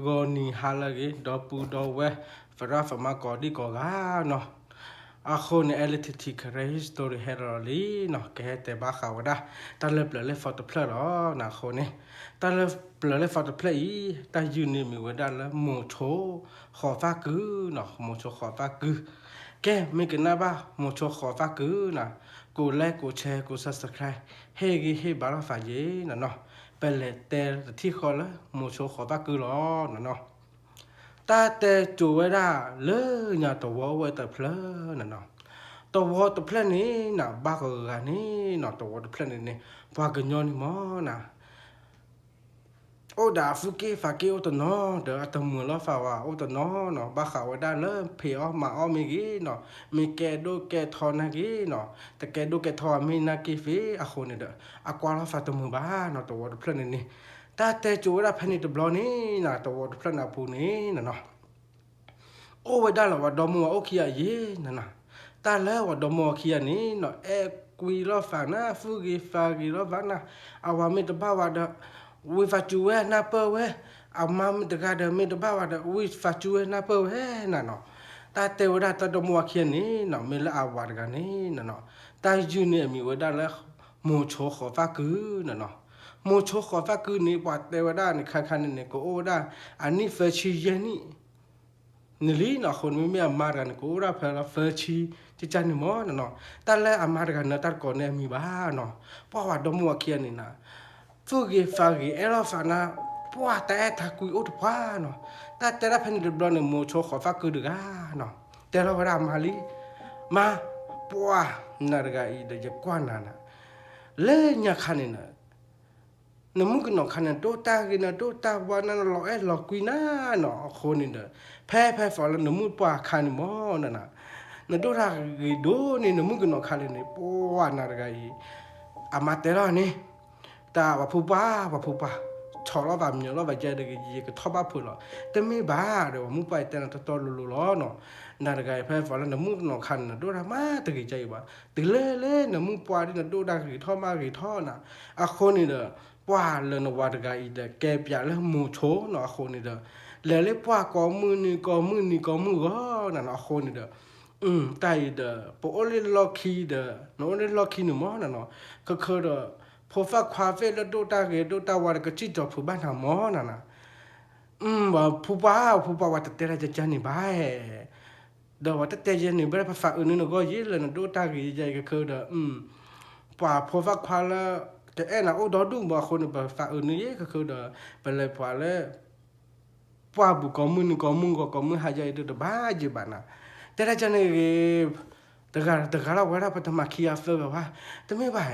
โกนีฮาลากิดอปูดอเวฟราฟมากอดีกอกาเนาะอาคนเอลิทิติคเรฮิสตอรีเฮโรลีเนาะแกเตบ้าขาวดาตาเล็บเลยฟอตเพลอร์นะคนนี้ตาเล็บเลยฟอตเพลอีตายืนนี่มีเวดาละโมโชขอฟ้ากือเนาะโมโชขอฟ้ากือแกไม่กินนะบ้าโมโชขอฟ้ากือนะกูไลค์กูแชร์กูซับสไครต์เฮ้ยเฮ้ยบาราฟาเย่นะเนาะเป็นเลยแต่ที่เขาละโมโชขอฟ้ากือหรอนะเนาะตาแต่จูไว้ได้เลยเนี่ยตัวไว้แต่เพลอนะเนาะตัวเพลนี้นะบ้ากันนี่นะตัวเพลนี้พากันย้อนมอนะโอ้ดาฟุกี้ฟากี้โอตัวนอเดี๋ยวตัวมือล้อฟ้าว่าโอตัวนอเนาะบ้าเขาไว้ได้เลยเพียวมาอ้อมีกี้เนาะมีแกดูแกทอนักี้เนาะแต่แกดูแกทอมีนักกีฟีอะคนนี่เด้ออะกวาล้อฟ้าตัวมือบ้าเนาะตัวเพลนี้ตาแต่จูไว้ได้เพนิตัวบลอนี่นะตัวเพลน่ะปูนี่นะเนาะโอ้ไว้ได้หรอว่าดอมัวโอเคเย่นะตาแล้วว่าดอมัวเคียนี่เนาะกุยล้อฟ้านะฟูกีฟากีล้อฟ้านะเอาว่าไม่ตบ้าว่าเด้อวิฟาจูเวน่าเปเวเอามาไม่ตกาเด้อไม่ตบ้าว่าเด้อวิฟาจูเวน่าเปเวน่ะเนาะตาเตวดาตาดอมัวเคียนี่เนาะไม่ละอาวาดกันนี่นะเนาะตาจูเนี่ยมีไว้ได้แล้วโมโชขอฟ้ากือนะเนาะโมโชขอฟ้ากือนี่ว่าเตวดานี่คันนี่ก็โอ้ได้อันนี้เฟชิเยนี่นี่ลีนะคนไม่มีอามากันกูรับเพลาเฟอร์ชีที่จันนี่มอนะเนาะแต่แล้วอามากันนะตัดก่อนเนี่ยมีบ้าเนาะเพราะว่าดมัวเคียนี่นะฟูกีฟากีเอลฟานะเพราะว่าแต่ถ้าคุยอุดพ้าเนาะแต่ละเพนเดบลอนเนี่ยโมโชขอฟักคือดึกอ่ะเนาะแต่เราเวลามาลีมาปัวนาฬิกาอีเดียกว่านานะเล่นยาคันนี่นะนมุกนอขันนโตตากินโตตาวันนั้นเราเราคุยน่าเนาะคนนี่เด้อแพ้ฝอแล้วนมุกปัวขันมอนั่นน่ะนโตตากิโดนี่นมุกนอขันนี่ปัวนาฬิกาอีอามาเตระนี่ตาว่าผู้ป้าชอเราแบบเนี้ยเราแบบเจอเด็กยี่ก็ทบพูดหรอแต่ไม่บ้าเดี๋ยวมุกไปแต่ละตัวลุล้อเนาะนาฬิกาแพ้ฝอแล้วนมุกนอขันน่ะโดรามาตะกี้ใจว่าตึเล่นมุกปัวที่นโตตากิทอมากิทอน่ะอะคนนี่เด้อว่าเลยนวัดกายเด็กแกเปียแล้วมูโชเนาะคนนี่เด้อแล้วเลยว่าก็มือนี่ก็มือนั่นเนาะคนนี่เด้อตายเด้อพอโอเลล็อกคีเด้อโนเลล็อกคีหนูมั้งนั่นเนาะก็คือเด้อพอฟักควาเฟแล้วโดตาว่าก็จิตจบผู้บ้านหาหมอนั่นน่ะว่าผู้ป้าว่าแต่ละจะจันนี่บ้าเดี๋ยวว่าแต่จันนี่บ้าภาษาอื่นนี่ก็ยิ่งเลยนะโดตากี่ใจก็คือเด้อป่าพอฟักควาแล้วแต่น่ะโอ้ดอดุงบ่คนแบบฝากนี่ก็คือเด้อเป็นเลยพอแล้วป้าบุกก็มือหายใจเด้อบ้าจิบานะแต่ละจันนี่แต่ก็เราว่าพัฒนาขี้อาเฟแบบว่าแต่ไม่บ่าย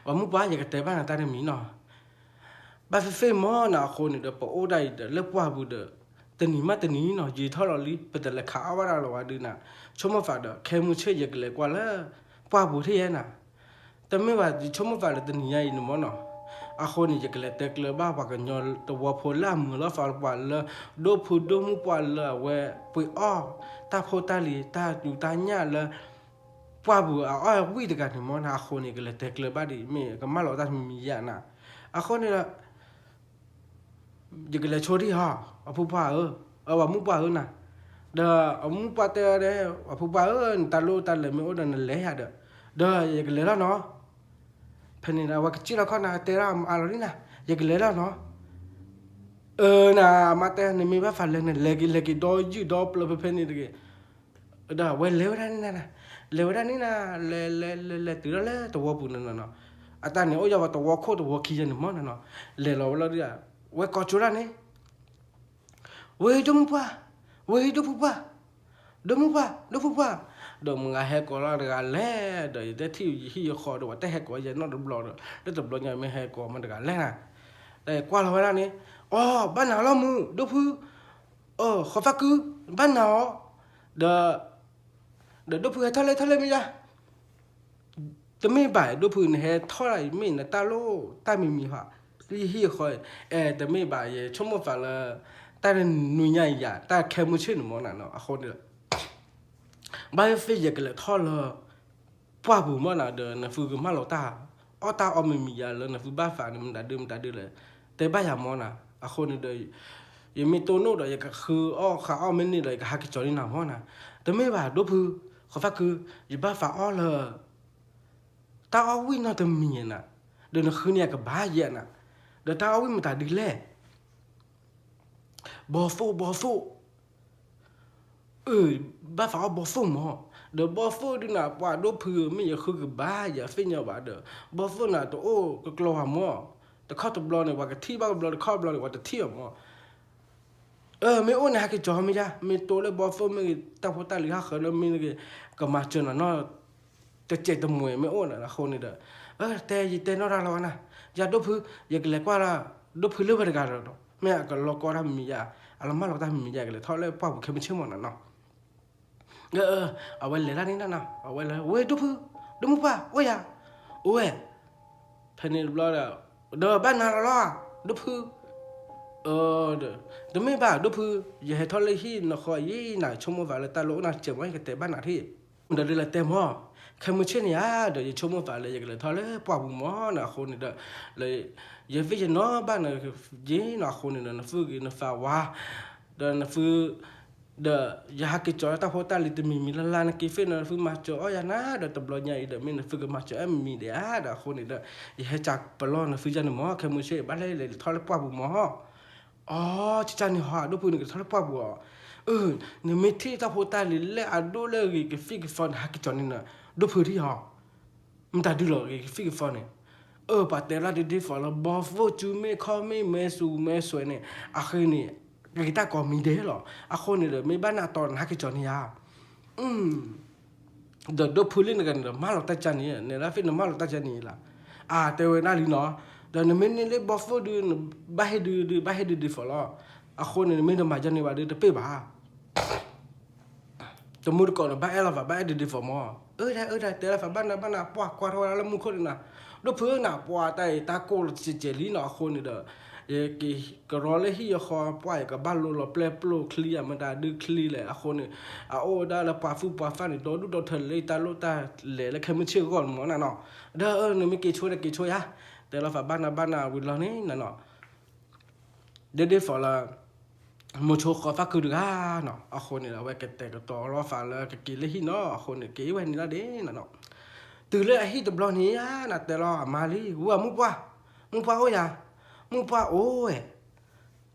ว่ามุบ้าอยากแต่บ้านตาเนี่ยมีเนาะบ้าเฟ่หม้อน่ะคนเด้อปอโอ้ได้เด้อเล็บว่าบุเด้อแต่นี่เนาะยีท่อเราลิเป็นแต่ละขาว่าเราว่าดื้อน่ะชมมาฝากเด้อแค่มือเชื่ออยากเลยกว่าแล้วป้าบุที่ยันน่ะแต่ไม่ว่าชมมาฝากเลยตัวนี้ยัยนู่นมั้งเนาะอาคนนี่จะเกล็ดแต่เกล็ดบ้าปากกันยอตัวพลล่ามือแล้วฝากว่าเลยดูมุกว่าเลยเว้ยปุยอ้อตาโพตาลีตาอยู่ตาหน้าเลยป้าบัวอ้อยวิ่งตะกันนี่มั้งอาคนนี่เกล็ดแต่เกล็ดบ้าดิมีก็มาหลอกตามีอย่างน่ะอาคนนี่ละจะเกล็ดโชว์ที่ห่ออาผู้ป้าว่ามุกป้าน่ะเด้อมุกป้าเตอเด้อผู้ป้าตาลูตาเลยไม่โอ้ดันเลยฮะเด้อจะเกล็ดแล้วเนาะเพนนี่นะว่าจิเราเขานาเตระอะไรนี่นะอยากเล่นแล้วเนาะนะมาแต่นี่มีแบบฝันเลยเนี่ยเล็กดอยูดอปเลยเพนนี่ตะกี้เด้อเว้ยเลวด้านนี่นะเลวด้านนี่นะเลตื่นแล้วตัวปุ่นนั่นเนาะอาตาเนี่ยโอ้ยว่าตัวโคตัวขี้ยันมั้งเนาะเลเราแล้วดิอะเว้ยกอจุระนี่เว้ยจุ๊บป้าเว้ยจุ๊บป้าดูมุบ้าดมึงอาเฮกอลาเรื่องเล่เดี๋ยวที่ที่ขอดูว่าแต่เฮกอยังนอดบล็อกเดี๋ยวบล็อกยังไม่เฮกอมันเรื่องเล่นะแต่กว่าเราเวลานี้อ๋อบ้านเรามือดูพูขอฟักคือบ้านเราเดี๋ยวดูพูให้ทะเลไม่ได้จะไม่บ่ายดูพูให้เท่าไรไม่นะตาโลตาไม่มีค่ะที่คอยแต่ไม่บ่ายชั่วโมงฝ่าละตาหนุ่ยใหญ่ยาตาแค่มือชื่อหนูมองน่ะเนาะคนเดียวบ้านเฟยกเลยท่อเลยป้าบุ๋มว่าน่ะเดินนะฟูกมาเราตาอ้อตาอ้อไม่มียาเลยนะฟูบ้านฝานี่มันด่าดื้อเลยแต่ แต่บ้าอย่างมอนะคนนี่เดยยังมีตัวโน้ตอย่างก็คืออ้อขาอ้อไม่นี่เลยก็ฮักจอนี่นะมอนะแต่ไม่ว่าดูพื้เขาฟักคืออย่าบ้าฝาอ้อเลยตาอ้อวิ่งน่าจะมีน่ะเดินคืนเนี่ยกับบ้าเย็นน่ะเดี๋ยวตาอ้อวิ่งมาตาดีแล่บอฟูบ้าฝาบอฟูมอเดี๋ยวบอฟูดูน่ะว่าดูพื้ไม่อยากคือกับบ้าอย่าฟินอย่าบ้าเด้อบอฟูน่ะตัวโอ้ก็กลัวมอแต่ข้อตัวบอลเนี่ยว่ากับที่บ้าบอลข้อบอลเนี่ยว่าจะเที่ยวมอไม่อ้วนนะฮักจอไม่จ้าไม่ตัวเลยบอฟูไม่ตั้งหัวตาหรือฮักเขาแล้วไม่เลยก็มาเจอน่ะเนาะจะเจ็ดตัวมวยไม่อ้วนนะคนนี่เด้อแต่ยี่แต่นอราแล้วนะอย่าดูพื้อยากเล็กว่าละดูพื้เรื่องอะไรกันเนาะไม่อยากก็ล็อกก็ทำมีอย่าอะไรมาล็อกทำมีอย่ากันเลยเท่าไรป้าผมแค่ไม่เชื่อมันนะเนาะเอาไว้เลยด้านนี้นะเอาไว้เลยเว้ยดูพื้ดูมุป้าโอ้ยอ่ะโอ้ยเพนนี่บล็อกแล้วเด้อบ้านนาละดูพื้เดี๋ยวไม่บ้าดูพื้อย่าให้ทอดเลยที่นครยี่น่ะชมว่าเลยตาโลน่ะเจ็บไว้กับแต่บ้านนาที่เดี๋ยวเลยเต็มห้อแค่มือเช่นนี้เดี๋ยวจะชมว่าเลยอย่างเลยทอดเลยปอบบุหมอน่ะคนนี่เด้อเลยอย่าไปจะน้อบ้านน่ะยี่น่ะคนนี่น่ะฟื้นน่ะฟ้าว่าเดี๋ยวน่ะฟื้นเดี๋ยวอย่าหักจอตาหัวตาลิตมีละลานกิฟต์น่ะฟื้นมาจออย่านะเดี๋ยวตบล้อใหญ่เดี๋ยวไม่น่ะฟื้นมาจอมีเดี๋ยวเดี๋ยวคนนี่เด้ออย่าให้จักปลอน่ะฟื้นจันหมอแค่มือเช่บ้านเลยทอดเลยปอบบุหมอจิจานี่ฮะดูพูดนี่ก็ทะเลาะปะบัวเนี่ยไม่ที่ตาโพตาลิเล่อดูเลยก็ฟิกฟอนฮักจอนี่นะดูพูดที่ฮะมันตาดูเลยก็ฟิกฟอนเนี่ยปะแต่ละดีฟอนละบอฟจูเมคอไม่เมสูเมสวยเนี่ยอาคือเนี่ยกีตาร์ก็มีเด้หรออาคนเนี่ยไม่บ้านนาตอนฮักจอนี่ฮะเดี๋ยวดูพูดเล่นกันเดี๋ยวมาหลอกตาจานี่เนี่ยแล้วฟินมาหลอกตาจานี่ละแต่เวลาลีเนาะเดี๋ยวเนี่ยไม่เนี่ยเลยบอฟดูบ้าให้ดูดีฟอลล์คนเนี่ยไม่ได้มาจานี่ว่าดูแต่เป๊ะบ้าตัวมือก่อนบ้าเอลว่าบ้าดีฟอร์มได้แต่ละบ้านน่ะปวดกว่าเท่าไรแล้วมึงคนน่ะดูเพื่อนน่ะปวดแต่ตาโกลเจลีน่ะคนนี่เด้อก็รอเลยที่คอปล่อยกับบ้านเราเปลโปรเคลียมันได้ดูเคลีเลยคนนี่ได้ละปาฟูปาฟันนี่โดนเธอเลยตาโลตาเลยแล้วแค่ไม่เชื่อก่อนหมอน่ะเนาะเด้อเนี่ยไม่กี่ช่วยฮะแต่ละบ้านน่ะวิลล่านี่น่ะเนาะเดี๋ยวฝอละมุชกฟ้าคือก้าเนาะคนนี่ละไว้เก็บแต่ก็ต่อรอฟ้าแล้วก็กินเลยที่เนาะคนนี่เกี่ยวไว้นี่ละเด้น่ะเนาะตื่นเลยไอ้ที่ตบล้อนี้น่ะแต่รอมาลีวัวมุกว่าโอ้ยมุกว่าโอ้ย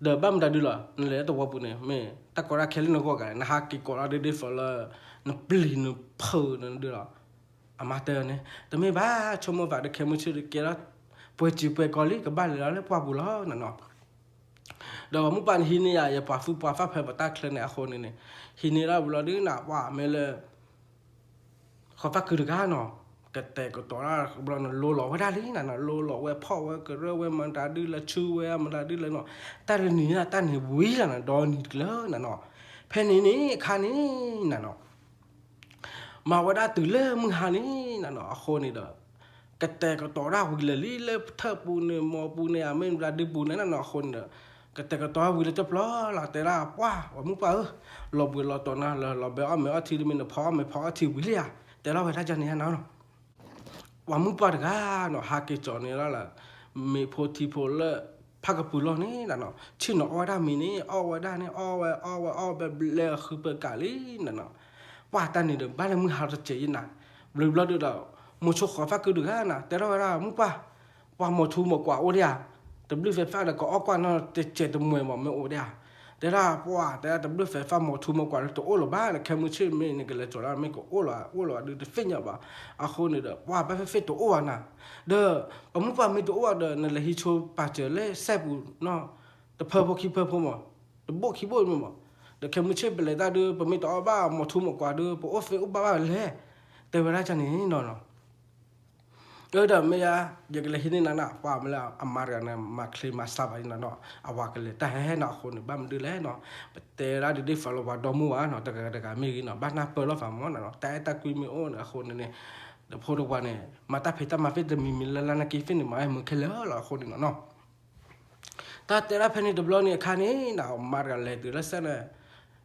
เดี๋ยวบ้านมันได้ดูละนั่นแหละตัวปุ่นเนี่ยแม่ตะกอราเคลินก็กันนะฮักกิกอราเดี๋ยวฝอละนั่นปลีนั่นเพอนั่นดูละมาเตอร์เนี่ยแต่ไม่บ้าชมว่าเด็กเข้มชื่อเด็กละป่วยจีป่วยกอลีกับบ้านเลยแล้วป่าบุล้อนั่นเนาะเดี๋ยวมุกปานฮินี่อย่าป่าฟูป่าฟ้าเผยปตาเคลนเนี่ยคนนี่ฮินี่เราบุล้อดื้อหนาว่าไม่เลยเขาฟ้าคือก้าเนาะแต่ก็ตัวเราบุล้อโลหล่อไว้ได้เลยน่ะโลหล่อไว้พ่อไว้ก็เรื่องไว้มันได้ดื้อละชื่อไว้มันได้ดื้อเลยเนาะแต่เรื่องนี้นะแต่เนี่ยวิ่งน่ะดอนอีกแล้วน่ะเนาะเพนนี่คานี่น่ะเนาะมาว่าได้ตื่นเลยมึงหานี่น่ะเนาะคนนี่เด้อกแต่ก็ต่อเราวิลลี่เลยเธอปูเนี่ยมอปูเนี่ยไม่ได้ดื้อปูเนี่ยน่ะเนาะคนเด้อกแต่ก็ต่อวิลจะปลอละแต่ละว่ามึงป่ะเราวิลเราตอนนั้นเราไปเอาไม่เอาทีมันพอไม่พอทีวิลลี่อะแต่เราไปได้จังเนี่ยเนาะว่ามึงป่ะกันเนาะฮักจอนี่แล้วล่ะมีโพธิโพลพักปูล้อนี่น่ะเนาะชื่อเนาะว่าได้มีนี่เอาว่าได้นี่เอาแบบเล่คือเปิดกาลีน่ะเนาะว่าแต่นี่เด้อบ้านมึงหาจะเจยินน่ะบลูบลอดเด้อมุชขอฟ้าคือดูกันน่ะแต่เราว่ามึงป่ะว่าหมดทูหมดกว่าโอ้เดียแต่บลูไฟฟ้าแล้วก็ออกกว่าเนาะเจ็ดตัวมวยหมดไม่โอ้เดียแต่ละว่าแต่แต่บลูไฟฟ้าหมดทูหมดกว่าตัวโอ้หรอบ้านแค่มือชื่อไม่นี่ก็เลยจอดแล้วไม่ก็โอ้หรอดูแต่ฟินอย่าบ่คนนี่เด้อว่าไปฟิตัวโอ้น่ะเด้อมึงป่ะไม่ตัวโอ้เด้อนั่นแหละฮิโชปาเจเลยแซ่บเนาะแต่เพิ่มพอคิดเพิ่มพอมั้งแต่โบคิดโบมั้งเดี๋ยวแค่มือชื่อไปเลยได้เด้อไม่ตัวบ้าหมดทูหมดกว่าเด้อพอโอ้เฟอุบ้าเลยแต่เวลาจะนี่เนาะเดี๋ยวไม่ยากอย่างเลยที่นี่นั่นน่ะว่ามาแล้วอามาร์กันนะมาคลีมาสาบนั่นเนาะเอาว่ากันเลยแต่ให้เนาะคนบ้านมันดูแลเนาะแต่เราได้ฟอลโล่ว่าดอมูอ่ะเนาะแต่ก็มีเนาะบ้านน่ะเปิดแล้วฟังมั้งเนาะแต่ตะกุยมีโอ้เนาะคนนี่เดี๋ยวพอดูว่าเนี่ยมาตาเพตามาเพตมีละลานากีฟินนี่มาให้มึงเคลื่อนละคนนี่เนาะแต่ละเพนี่ดับล้อเนี่ยคันนี้เนาะมาร์กันเลยดูแลเสน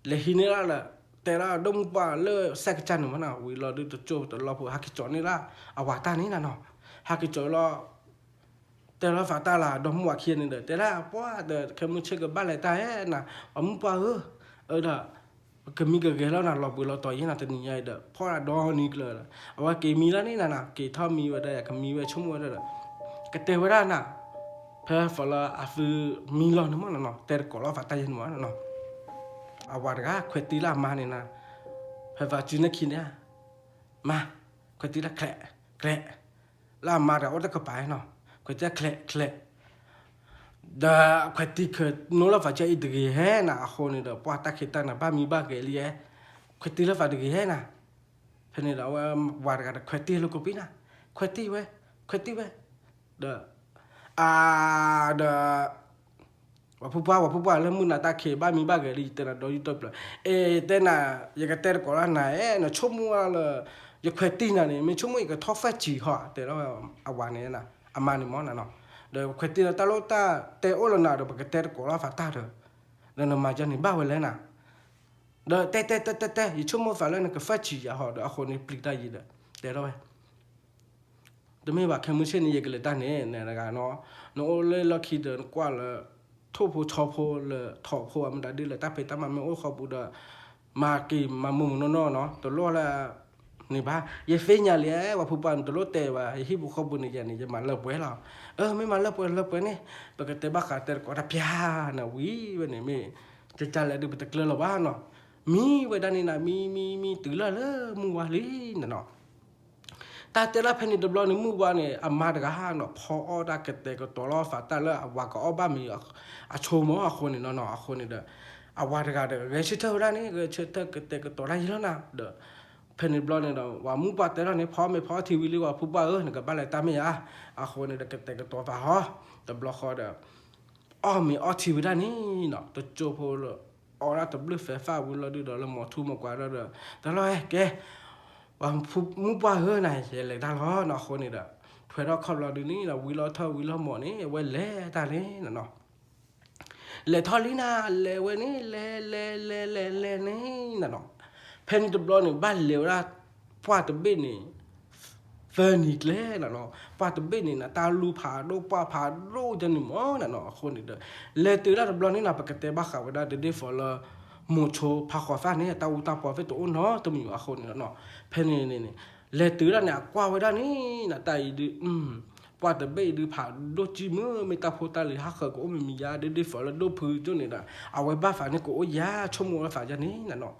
เลยที่นี่ละแต่ละดงป่าเลยเซ็กจันมันนะวิลาดูตัวโจตัวเราพวกฮักกิจนี่ละเอาว่าตานี่นะเนาะฮักกิจเรา แต่ละฝาตาลาดอมว่าเคียนเด้อแต่ละป้าเด้อเคมึงเช็คกับบ้านไรตายน่ะมึงป้าเด้อก็มีก็แล้วน่ะเราบุเราต่อยน่ะตะนี่ใหญ่เด้อพ่อละดอนี่ก็เลยเอาว่าเกมีแล้วนี่น่ะเกท่อมีว่าได้ก็มีไว้ชั่วโมงเด้อก็เตวราน่ะเพอฟลาอาฟมีลอนมั้งน่ะแต่ก็เราฝาตายมั้งน่ะเอาว่าก็เขวตีละมานี่น่ะเพอว่าจุนคินเนี่ยมาเขวตีละแคละละมาเราจะก็ไปเนาะเขวตีละแคละดาเขวตีคือโนละฝาใจอีดกีแห่น่ะคนนี่เด้อป้าตาคิดตาน่ะบ้ามีบ้าเกลียเขวตีละฝาดกีแห่น่ะเพนี่เราว่าก็เขวตีลูกปีน่ะเขวตีเว้เด้อเด้อว่าผู้ว่าแล้วมึงน่ะตาเคบ้ามีบ้าเกลีแต่น่ะดออยู่ตบละแต่น่ะยากเตอร์ก็ละน่ะน่ะชั่วโมงละยาเขวตีน่ะนี่มันชั่วโมงก็ทอฟจีฮะแต่เราเอาวานนี่น่ะอามานี่มั้งน่ะเนาะเดี๋ยวเขวตีน่ะตาโลตาแต่โอละน่ะเดี๋ยวก็เตอร์ก็ละฝาตาเด้อแล้วน่ะมาจันนี่บ้าเวลน่ะเด้อแต่อีชั่วโมงฝาแล้วน่ะก็ฟจีฮะเดี๋ยวคนนี่ปลิกได้ยีเด้อแต่เราแต่ไม่ว่าแค่มื้อเช้านี่ยากเลยตาเนี่ยนะกันเนาะเนาะเลยลักขี้เดินกว่าละทุบผู้ชอบผู้เลยถอผู้มันได้ดีเลยตาไปตามันไม่โอ้ขอบุดมากี่มามุมน้อเนาะตัวล้อละนี่บ้าอย่าเฟี้ยเลยว่าผู้ปันตัวล้อเตะว่าที่ผู้ขอบุญนี่จะมาเลิกไว้แล้วไม่มาเลิกนี่ปกติบ้าขาแต่ก็รับยานะวิวันนี้ไม่จะจัดอะไรดูไปตะเกียบละบ้านเนาะมีไว้ด้านนี้นะมีตื่นละมึงว่าลีน่ะเนาะตาเตล่าเพนิดบลอนี่มือวานี่อามาดกะฮาเนาะพออดาเกตก็ตัวล้อฝาตาละว่าก็อบามีโชมอคนนี่เนาะคนนี่เด้อวาดกะเด้อเกชิเทอรานี่เกชิเทอเกตก็ตัวไรแล้วนะเด้อเพนิดบลอนี่เนาะว่ามือปาเตล่านี่พอไม่พอทีวีหรือว่าผู้บ้านี่ก็บ้าอะไรตาไม่ยาคนนี่เด้อเกตก็ตัวฟ้าฮะแต่บลอคอเด้อมีทีวีด้านนี้เนาะตัวโจโพลละตัวบลูเฟฟ้าวุ้นเราดูเด้อละหมอทุ่มกว่าเด้อแต่ละแกว่ามุบ้าไหนเลยตาล้อเนาะคนนี่เด้อเพื่อเราขับเราดูนี่เราวิลท่อวิลหมอนี่เว้ยเล่ตานี่เนาะเล่ท่อลีน่าเล่เว้ยนี่เล่นี่เนาะเพนตัวบลอนี่บ้านเลวละป้าตัวเบนี่เฟอร์นิกเล่เนาะป้าตัวเบนี่นะตาลูผาโดป้าผาโดจันนี่มั้งเนาะคนนี่เด้อเล่ตื่นแล้วตัวบลอนี่นะปกติบ้าข่าวได้เดี๋ยวฟอลมูโชพาขวาฟ้านี่ตาปอเฟตัวเนาะตัวมีว่าคนเนาะเพนนี่เลตื่นแล้วเนี่ยกว่าไว้ด้านนี้นะแต่ดืปว่าแต่เบดืผ่าโดจิมือไม่ตาโพตาเลยฮักก็ไม่มียาเดี๋ยวฝนแล้วโดพื้นจนนี่นะเอาไว้บ้าฝานี่ก็โอ้ยาชั่วโมงละฝาจานี้นะเนาะ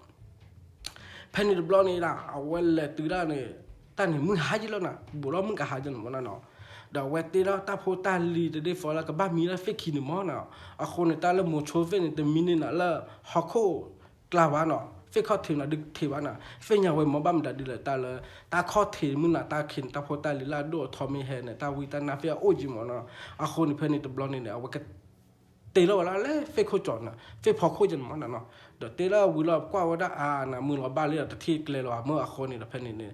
เพนนี่บล็อกนี่นะเอาไว้เลตื่นแล้วเนี่ยแต่นี่มึงหายแล้วนะบุรุษมึงก็หายจนหมดแล้วเนาะเดี๋ยวเวทีแล้วตาโพตาลีเดี๋ยวฝนแล้วก็บ้ามีแล้วเฟกขี้หนึ่งมั้งเนาะเอาคนในตาแล้วโมโชเฟนแต่มินิน่ะแล้วฮักโคกล้าวะเนาะเฟกเขาถึงนะดึกทีวะนะเฟกยังไว้มอบ้ามดัดดีเลยตาเลยตาข้อถีมึงนะตาเข็นตาโพตาลีลาโดทอมีเฮเนี่ยตาวิตานาเฟียโอจิมอนะอาคนนี่เพื่อนนี่ตัวบล็อกนี่เนี่ยเอาไว้ก็เตะแล้วละเลยเฟกเขาจอดนะเฟกพอเขาจนมันนะเนาะเดี๋ยวเตะแล้ววิลล์กว่าว่าได้นะมือเราบ้าเลยแต่ที่เลยเราเมื่ออาคนนี่เพื่อนนี่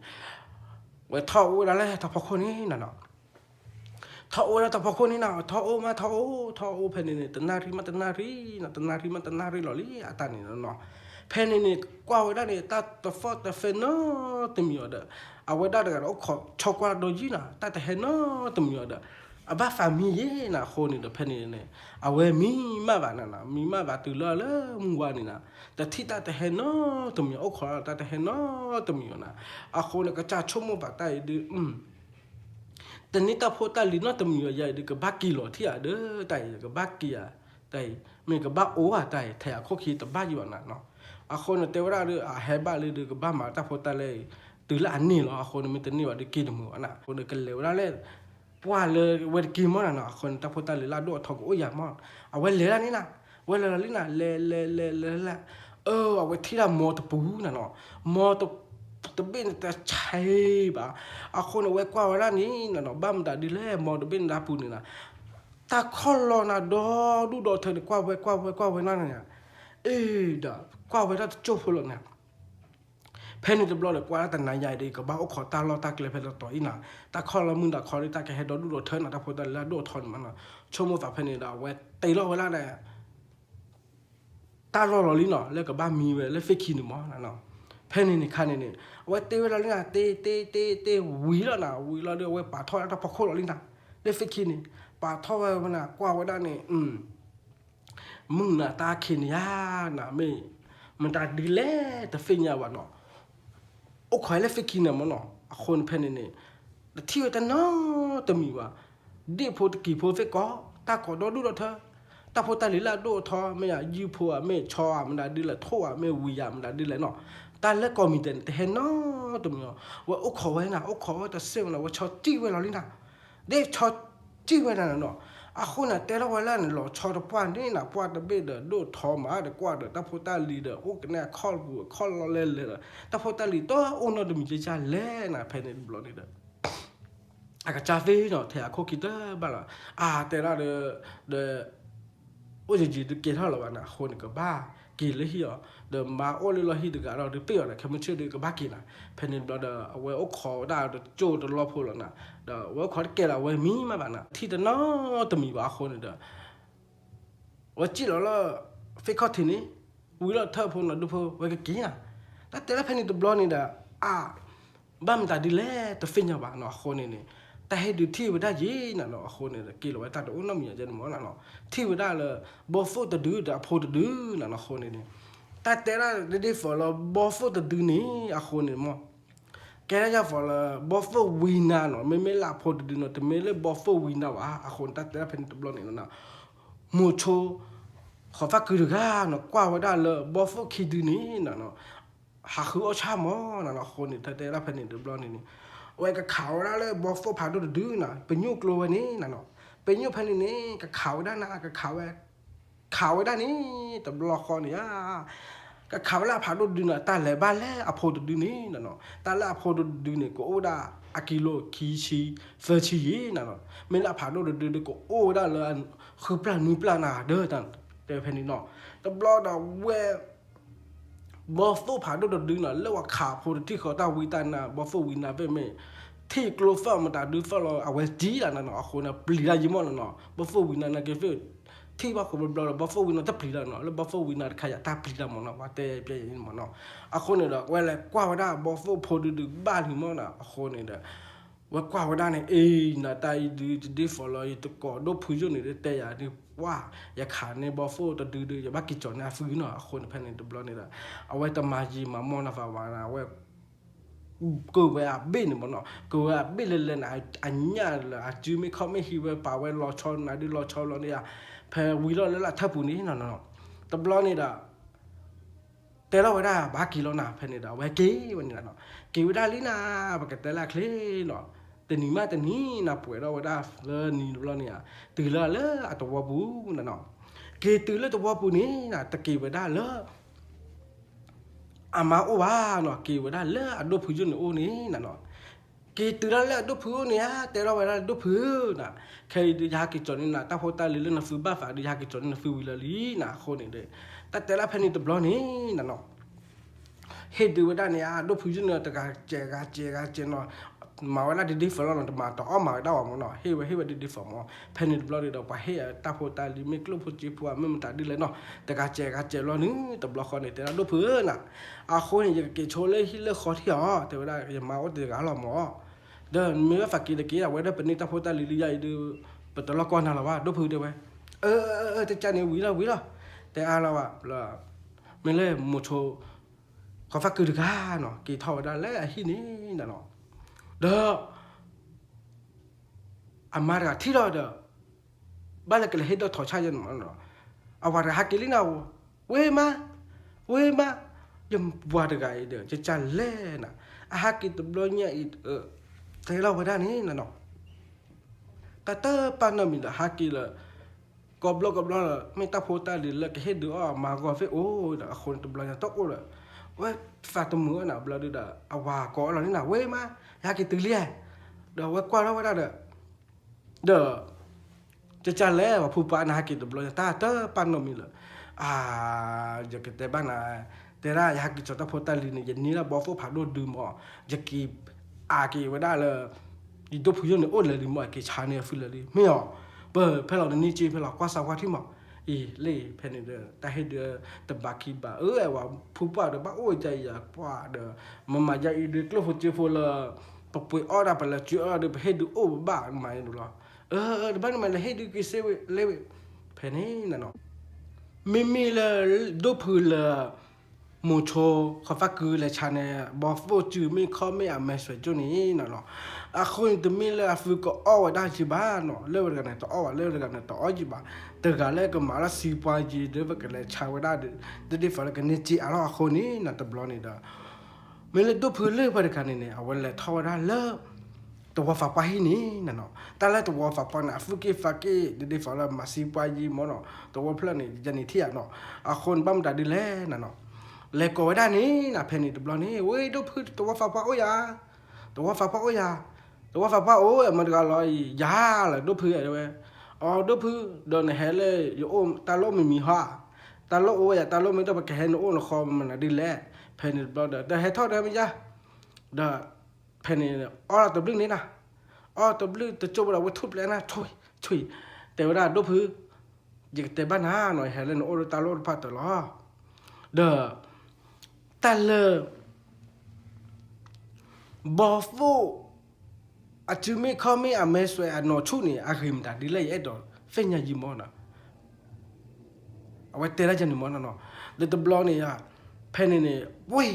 ไว้ท่อวิลล์เลยถ้าพอคนนี้นะเนาะท่อโอแล้วแต่พอคนนี้นะท่อโอมาท่อโอเพื่อนนี่ตันนารีมาตันนารีนะตันนารีหล่อลี่อาตานี่เนาะเพนนี่กว่าไว้ได้เนี่ยตาตัวฟอตเฟนเนาะตัวมีอะไรเอาไว้ได้กันโอ้ขอชอกว่าโดจีน่ะตาแต่เห็นเนาะตัวมีอะไรอาบ้าฟามีเย่น่ะคนนี่เด้อเพนนี่เนี่ยเอาไว้มีมาบ้านน่ะมีมาบ้านตื่นแล้วมึงว่านี่นะแต่ที่ตาแต่เห็นเนาะตัวมีโอ้ขอตาแต่เห็นเนาะตัวมีนะอาคนนี่ก็จะชั่วโมงบ้าตายดื้อแต่นี่ตาโพตาลีน่ะตัวมีใหญ่ดื้อก็บ้ากี่หล่อที่อ่ะเด้อแต่ก็บ้ากี่อ่ะแต่ไม่ก็บ้าโอ้อ่ะแต่แถวโคขี้ตัวบ้าอยู่น่ะเนาะคนเตวราหรือเฮบ้าหรือก็บ้ามาตาโพตาเลยตื่นละอันนี้เหรอคนมันตื่นนี่ว่าได้กินหมูน่ะคนเด็กเลวแล้วเลยว่าเลยเวทกินมั้งน่ะคนตาโพตาเลยลาดทอกโอ้ยากมากเอาไว้เลยนี่น่ะไว้เลยนี่น่ะเลเอาไว้ที่ละมอตปูน่ะเนาะมอตบินแต่ใช่ป่ะคนเอาไว้กว่าเวลานี้น่ะเนาะบ้ามดาดีเลยมอตบินดาปูนี่น่ะตาคอลน่ะดูเธอกว่าไว้นั่นเนี่ยด่ากว่าไว้ได้จบเลยเนี่ยเพนนี่จะบล็อกเลยกว่าแต่นายใหญ่ดีก็บ้าโอ้ขอตาเราตาเกลือเพลต่ออีน่ะตาคอเรามึงตาคอที่ตาแกให้ดูเธอน่ะตาพอตาแล้วดูทอนมันน่ะชั่วโมงฝากเพนนี่ดาวเวตีเราเวลาเนี่ยตาเราลิ้นเนาะแล้วก็บ้ามีเว้แล้วเฟกขี้หนึ่งมั้งน่ะเนาะเพนนี่คันนี่เวตีเวลาลิ้นน่ะเตวิแล้วน่ะวิแล้วเดี๋ยวเวป่าทอดแล้วพอโคเราลิ้นน่ะแล้วเฟกขี้นี่ ปาท่อไว้มันน่ะกว่าไว้ได้นี่มึงน่ะตาเขียนยาน่ะไม่มันตาดีแลแต่ฟินยาวะเนาะโอ้ขอยแล้วฟิกินน่ะมันเนาะคนเพนนี่แต่ที่ว่าแต่เนาะแต่มีว่าดิโพตกี่โพเฟก็ตาขอดอดูดเธอตาโพตาลิลาโดทอไม่อยากยูโพอ่ะไม่ชออ่ะมันได้ดีละโทอ่ะไม่วิยามันได้ดีละเนาะตาเล็กก็มีแต่เห็นเนาะตัวมีว่าโอ้ขอไว้นะโอ้ขอไว้แต่เสียงนะว่าชอจี้ไว้แล้วนี่นะเด็กชอจี้ไว้นั่นเนาะอะคนน่ะแต่ละวันละเนี่ยหล่อชอตปานนี่นะปานตะเบ็ดเด้อโดทอมาเด้อกว่าเด้อตาโพตาลีเด้อโอ้กันเนี่ยคอลบูคอลเลเลเด้อตาโพตาลีตัวโอ้นอดมีจะเล่นะเพนนี่บล็อกนี่เด้ออากาศเฟเนาะแถวโคกิเตอร์บ้าละแต่ละเด้อโอ้ยจีดูเกท่าละวันน่ะคนก็บ้ากินเลยเหี่ยเดิมมาโอ้เลยเราฮิตก็เราเดือเปรี้ยวนะแค่มันเชื่อเดือก็บ้ากินนะเพนนี่บล็อกเด้อเอาไว้โอ้ขอได้เด้อโจ้เด้อรอพูดแล้วนะเด้อว่าขอเกล้าไว้มีมาบ้านะที่เด้อเนาะตมีบ้าคนเด้อว่าจีแล้วฟิกข้อที่นี้วิลเธอพูดนะดูพูดไว้ก็กินอ่ะแต่ละเพนนี่ตัวบล็อกนี่เด้อบ้ามตาดีแลแต่ฟินยาบ้าเนาะคนนี่แต่ให้ดูที่ว่าได้ยีน่ะเนาะคนนี่กิโลไว้ตัดอุ้นน้ำมีจะหมดน่ะเนาะที่ว่าได้เลยบอฟโฟตดูแต่พอตดูน่ะเนาะคนนี่แต่ละเดี๋ยวฟอลบอฟโฟตดูนี่อะคนนี่มั้งแกจะฟอลบอฟโฟวินาเนาะไม่ละพอตดูเนาะแต่ไม่เลยบอฟโฟวินาวะอะคนแต่ละเพนตัวบล็อกนี่เนาะมูโชขอฟักคือก้าเนาะกว่าว่าได้เลยบอฟโฟคิดดูนี่น่ะเนาะหาคือเอาชามอน่ะเนาะคนนี่แต่ละเพนนี่ตัวบล็อกนี่ไว้กับเขาได้เลยบอฟโฟผ่านดูดูน่ะเป็นยุกลัวนี้น่ะเนาะเป็นยุคพันนี้กับเขาได้นะกับเขาไว้เขาได้นี่แต่บล็อกคอเนี่ยกับเขาละผ่านดูดูน่ะตาแหลบ้านแล้วอโพดดูนี่น่ะเนาะตาละอโพดดูนี่ก็โอดาอากิโลคีชีเฟอร์ชีน่ะเนาะไม่ละผ่านดูดูก็โอได้เลยคือปลาหนูปลาหนาเด้อตันแต่พันนี้เนาะแต่บล็อกดาวเวบอฟโฟผ่านดูดูน่ะแล้วว่าขาโพดที่เขาตาวิตานะบอฟโฟวินาเปไม่ที่กลัวฟ้ามันตาดูฟ้าเราเอาไว้จีแล้วนะเนาะคนน่ะปลีได้ยิมอนเนาะบอฟโฟวินานะเกฟที่ว่าคนเราบอฟโฟวินาจะปลีแล้วเนาะแล้วบอฟโฟวินาขยะตาปลีแล้วมั้งเนาะว่าแต่เปลี่ยนมั้งเนาะอะคนเนี่ยเวลากว่าว่าได้บอฟโฟโพดูบ้านหิมอนน่ะคนเนี่ยว่ากว่าว่าได้เนี่ยน่ะตายดูฟอลอยตัวก่อดูผู้ยุ่งเนี่ยแต่อย่าดูว่าอย่าขาเนี่ยบอฟโฟตัวดูอย่าบ้ากิจจอนะฟื้นเนาะคนภายในตัวบล็อกเนี่ยเอาไว้ตมาจีมามอนะฟ้าวานะเว้ยกูเวลาบินมันเนาะกูเวลาบินเลยนะอันนี้ละจูไม่เขาไม่ฮิวป่าเวลาชอนนะดิรอชอนแล้วเนี่ยเพอวิลล์ละทับปุ่นนี่เนาะตบล้อนี่ด่าแต่เราเวลาบ้ากิโลนะเพนี่ด่าเวกี้วันนี้เนาะกี่เวลาลีน่าปกติละคลีเนาะแต่นี่มาแต่นี่นะป่วยเราเวลาเลยนี่เราเนี่ยตื่นเลยอะตัวบูน่ะเนาะกี่ตื่นเลยตัวบูนี่นะตะกี้เวลาเลยอามาโอวาเนาะกี่วันได้เล่อดูผู้ยุ่นโอนี่น่ะเนาะกี่ตื่นแล้วเล่อดูผู้เนี่ยแต่เราเวลาดูผู้น่ะใครดูยากิจจนี่น่ะตาพอตาลิลน่ะฟื้นบ้าฝาดูยากิจจนี่น่ะฟื้นวิลลีน่ะคนนี่เด้แต่ละเพนนี่ตัวบล็อกนี่น่ะเนาะเฮ็ดดูได้เนี่ยดูผู้ยุ่นเนี่ยตะกาเจเนาะมาเวลาดีฟอลล์มาต่อมาได้ว่ามั้งเนาะเฮ้ยดีฟอลล์เพนนี่บล็อกนี่ดอกไปเฮ้ตาพอตาลิไม่กลัวผู้จีพัวไม่มันตาดีเลยเนาะแต่กาเจรอนึงตัวบล็อกคนนี่แต่ละดูผู้น่ะคนนี่จะเกโชเลยฮิเลขอที่อ๋อแต่ว่าอย่ามาว่าเด็กอะไรหมอเดินมีว่าฝักกีตะกี้เอาไว้ได้เป็นนิตาโพตาลิลิยาดูเป็นตัวละครอะไรวะดูพื้นเดียวไว้จะจานเนี่ยวิละแต่อะไรวะละไม่เล่โมโชเขาฝักกีตะก้าเนาะกีทอได้แล้วที่นี่น่ะเนาะเด้ออามาร์กที่เราเด้อบ้านเราก็เลยให้เราถอดชายยันมันเนาะเอาว่าฮักกิลินาเว้มายังว่าเด็กไอ้เด้อจะจานเล่น่ะฮักกิตบล้อเนี่ยแต่เราไม่ได้นี่น่ะเนาะแต่ปานนั้นมีละฮักกิละกอบล้อไม่ตาโพตาลิละก็เฮ็ดดูมาก็เฟโอ้น่ะคนตบล้อเนี่ยตกโอ้ละเว้ยฝากตัวมือน่ะบล้อดูด่าเอาว่าก็เรานี่น่ะเว้ยมาฮักกิตื่นเลี้ยเด้อว่ากว่าเราไม่ได้เด้อจะจานเล่ว่าผู้ปานฮักกิตบล้อเนี่ยแต่ปานนั้นมีละจะกินแต่บ้านน่ะแต่ละอยากกินจอตาโพตาลิเนี่ยยันนี้ละบอฟผ่าโดดดื่มจะกินกินไว้ได้เลยอีตัวผู้หญิงเนี่ยโอ้เลยดื่มกินชาเนี่ยฟิลเลยไม่หรอเปิดเพื่อเราเนี่ยจีเพื่อเรากว่าสาวที่หมอเล่เพนเดอร์แต่ให้เดอแต่บาคิบะว่าผู้ป่าเดอบ้าโอ้ใจอยากป่าเดอมันมาจากอีเดอกลัวฟูจิฟูละปปุยอ้อได้ไปละจีอ้อเดอไปให้ดูโอ้บ้าไม่รู้ละ บ้านมันเลยให้ดูกิเซเลวเพนี่นั่นเนาะมีเลยดูพื้นเลยมูโชเขาฟักคือเลยชาเนี่ยบอกว่าจือไม่เขาไม่อาไม่สวยจุนี้นั่นเนาะคนตัวมีเลยฟิกก็อ้อได้จีบ้านเนาะเรื่องกันเนี่ยต่ออ้อเรื่องกันเนี่ยต่ออ้อจีบ้านแต่กันเลยก็มาละสีปายจีเดี๋ยวกันเลยชาวได้เดี๋ยวฝันกันเนี่ยจีอะไรคนนี้นั่นตัวบล็อกนี่เด้อมีเลยดูพื้นเลยไปกันเนี่ยเอาไว้เลยท่อได้เลิกตัวฝาไปนี่นั่นเนาะแต่แล้วตัวฝาไปน่ะฟุกิฟักกี้เดี๋ยวฝันละมาสีปายจีมั้งเนาะตัวเพลนี่จะนี่เที่ยเนาะคนบ้ามได้ดีแล้วนั่นเนาะเล็กกว่าได้นี่นะเพนนี่ตัวบล็อกนี่เว้ยดูพื้นตัวฝาไปโอ้ยตัวฝาไปโอ้ยตัวฝาไปโอ้ยมันก็ลอยยาเลยดูพื้นอะไรเว้ยดูพื้นโดนเฮเลยอยู่โอ้ตาโลไม่มีห่อตาโลโอ้ยตาโลไม่ต้องไปแข่งโอ้ละคอมันดีแล้วเพนนี่บล็อกเดี๋ยวให้ทอดได้ไหมจ๊ะเดี๋ยวเพนนี่ตัวบลึงนี่นะตัวบลึงตัวโจบเราวัตถุแล้วนะช่วยแต่เวลาดูพื้นอยากแต่บ้านหาหน่อยเฮเลยโอ้ตาโลพัดตลอดเด้อแต่เลยบอฟูอาจจะไม่เขาไม่อาเมสวยอันนอชุนี่อาหิมดาดีเลยไอ้ดอกเฟนยาจิมอนะเอาไว้เตะได้จังนี่มอนะเนาะเดี๋ยวตัวบล็อกนี่อะเพนนี่เว้ย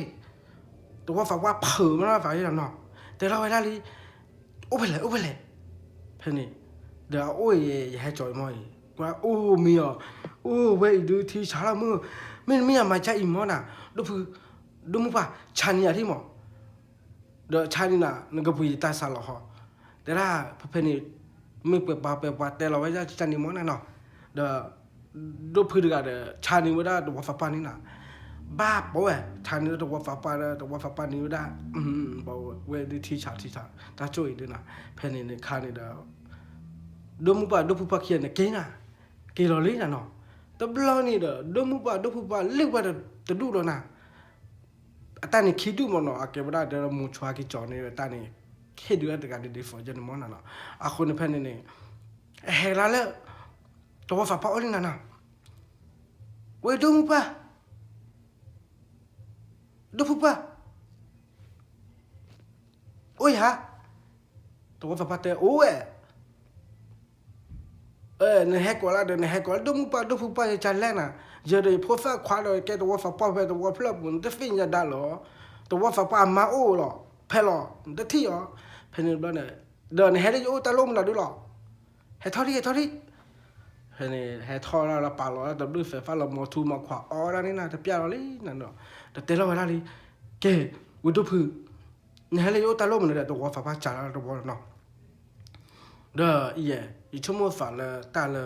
ตัวว่าฝากว่าเผื่อมันว่าฝากยังเนาะแต่เราเวลาลีโอ้ไปเลยเพนนี่เดี๋ยวโอ้ยอย่าให้จอยมอยว่าโอ้มีอ่ะโอ้เว้ยดูที่ชาละมือไม่มาใจอีมอนะดูมึงป่ะชันยาที่หมอเดี๋ยวชันนี่นะนึกว่าผู้หญิงตาสาหล่อแต่ละเพนนี่ไม่เปิดปากแต่เราไว้จะชันนี่มอนะเนาะเดี๋ยวดูพื้นกันเดี๋ยวชันนี่ว่าได้ตัวฟ้าปานี่นะบ้าป่ะชันนี่ตัวฟ้าปานี่ว่าได้บอกเว้ยดูที่ชาตาช่วยด้วยนะเพนนี่ข้านี่เดี๋ยวดูมึงป่ะดูผู้พักเขียนเนี่ยเก่งนะเก่งเราเลยนะเนาะแต่บล็อกนี่เด้อดูมึงป่ะดูผู้ป่ะเลี้ยงว่าจะดูแล้วนะตอนนี้คิดดูมันเนาะอาเก็บได้เดี๋ยวมูชัวกิจอนนี่ตอนนี้คิดดูแต่การดีฟอร์จันมันเนาะคนเพนนี่เฮล่าเลยตัวฟ้าป่ะอะไรนะเว้ยดูมึงป่ะดูผู้ป่ะโอ้ยฮะตัวฟ้าป่ะแต่โอ้ยในแฮกกว่าละเดี๋ยวในแฮกกว่าดูมึงป่ะดูผู้ป่ะจะจันแรกนะjadi profil kuala ke tu wafa pa pe tu wafa pun te fin ya da lo tu wafa pa ma o lo phe lo te thi yo phe ni ba ne do ne he de yo ta lo ma du lo he thori he ne he tho la pa lo da du fe fa lo mo tu ma kwa o da ni na te pya lo li na no da te lo la li ke wu tu phu ne he le yo ta lo ma ne tu wafa pa cha la do bo no da ye i chomo fa la ta la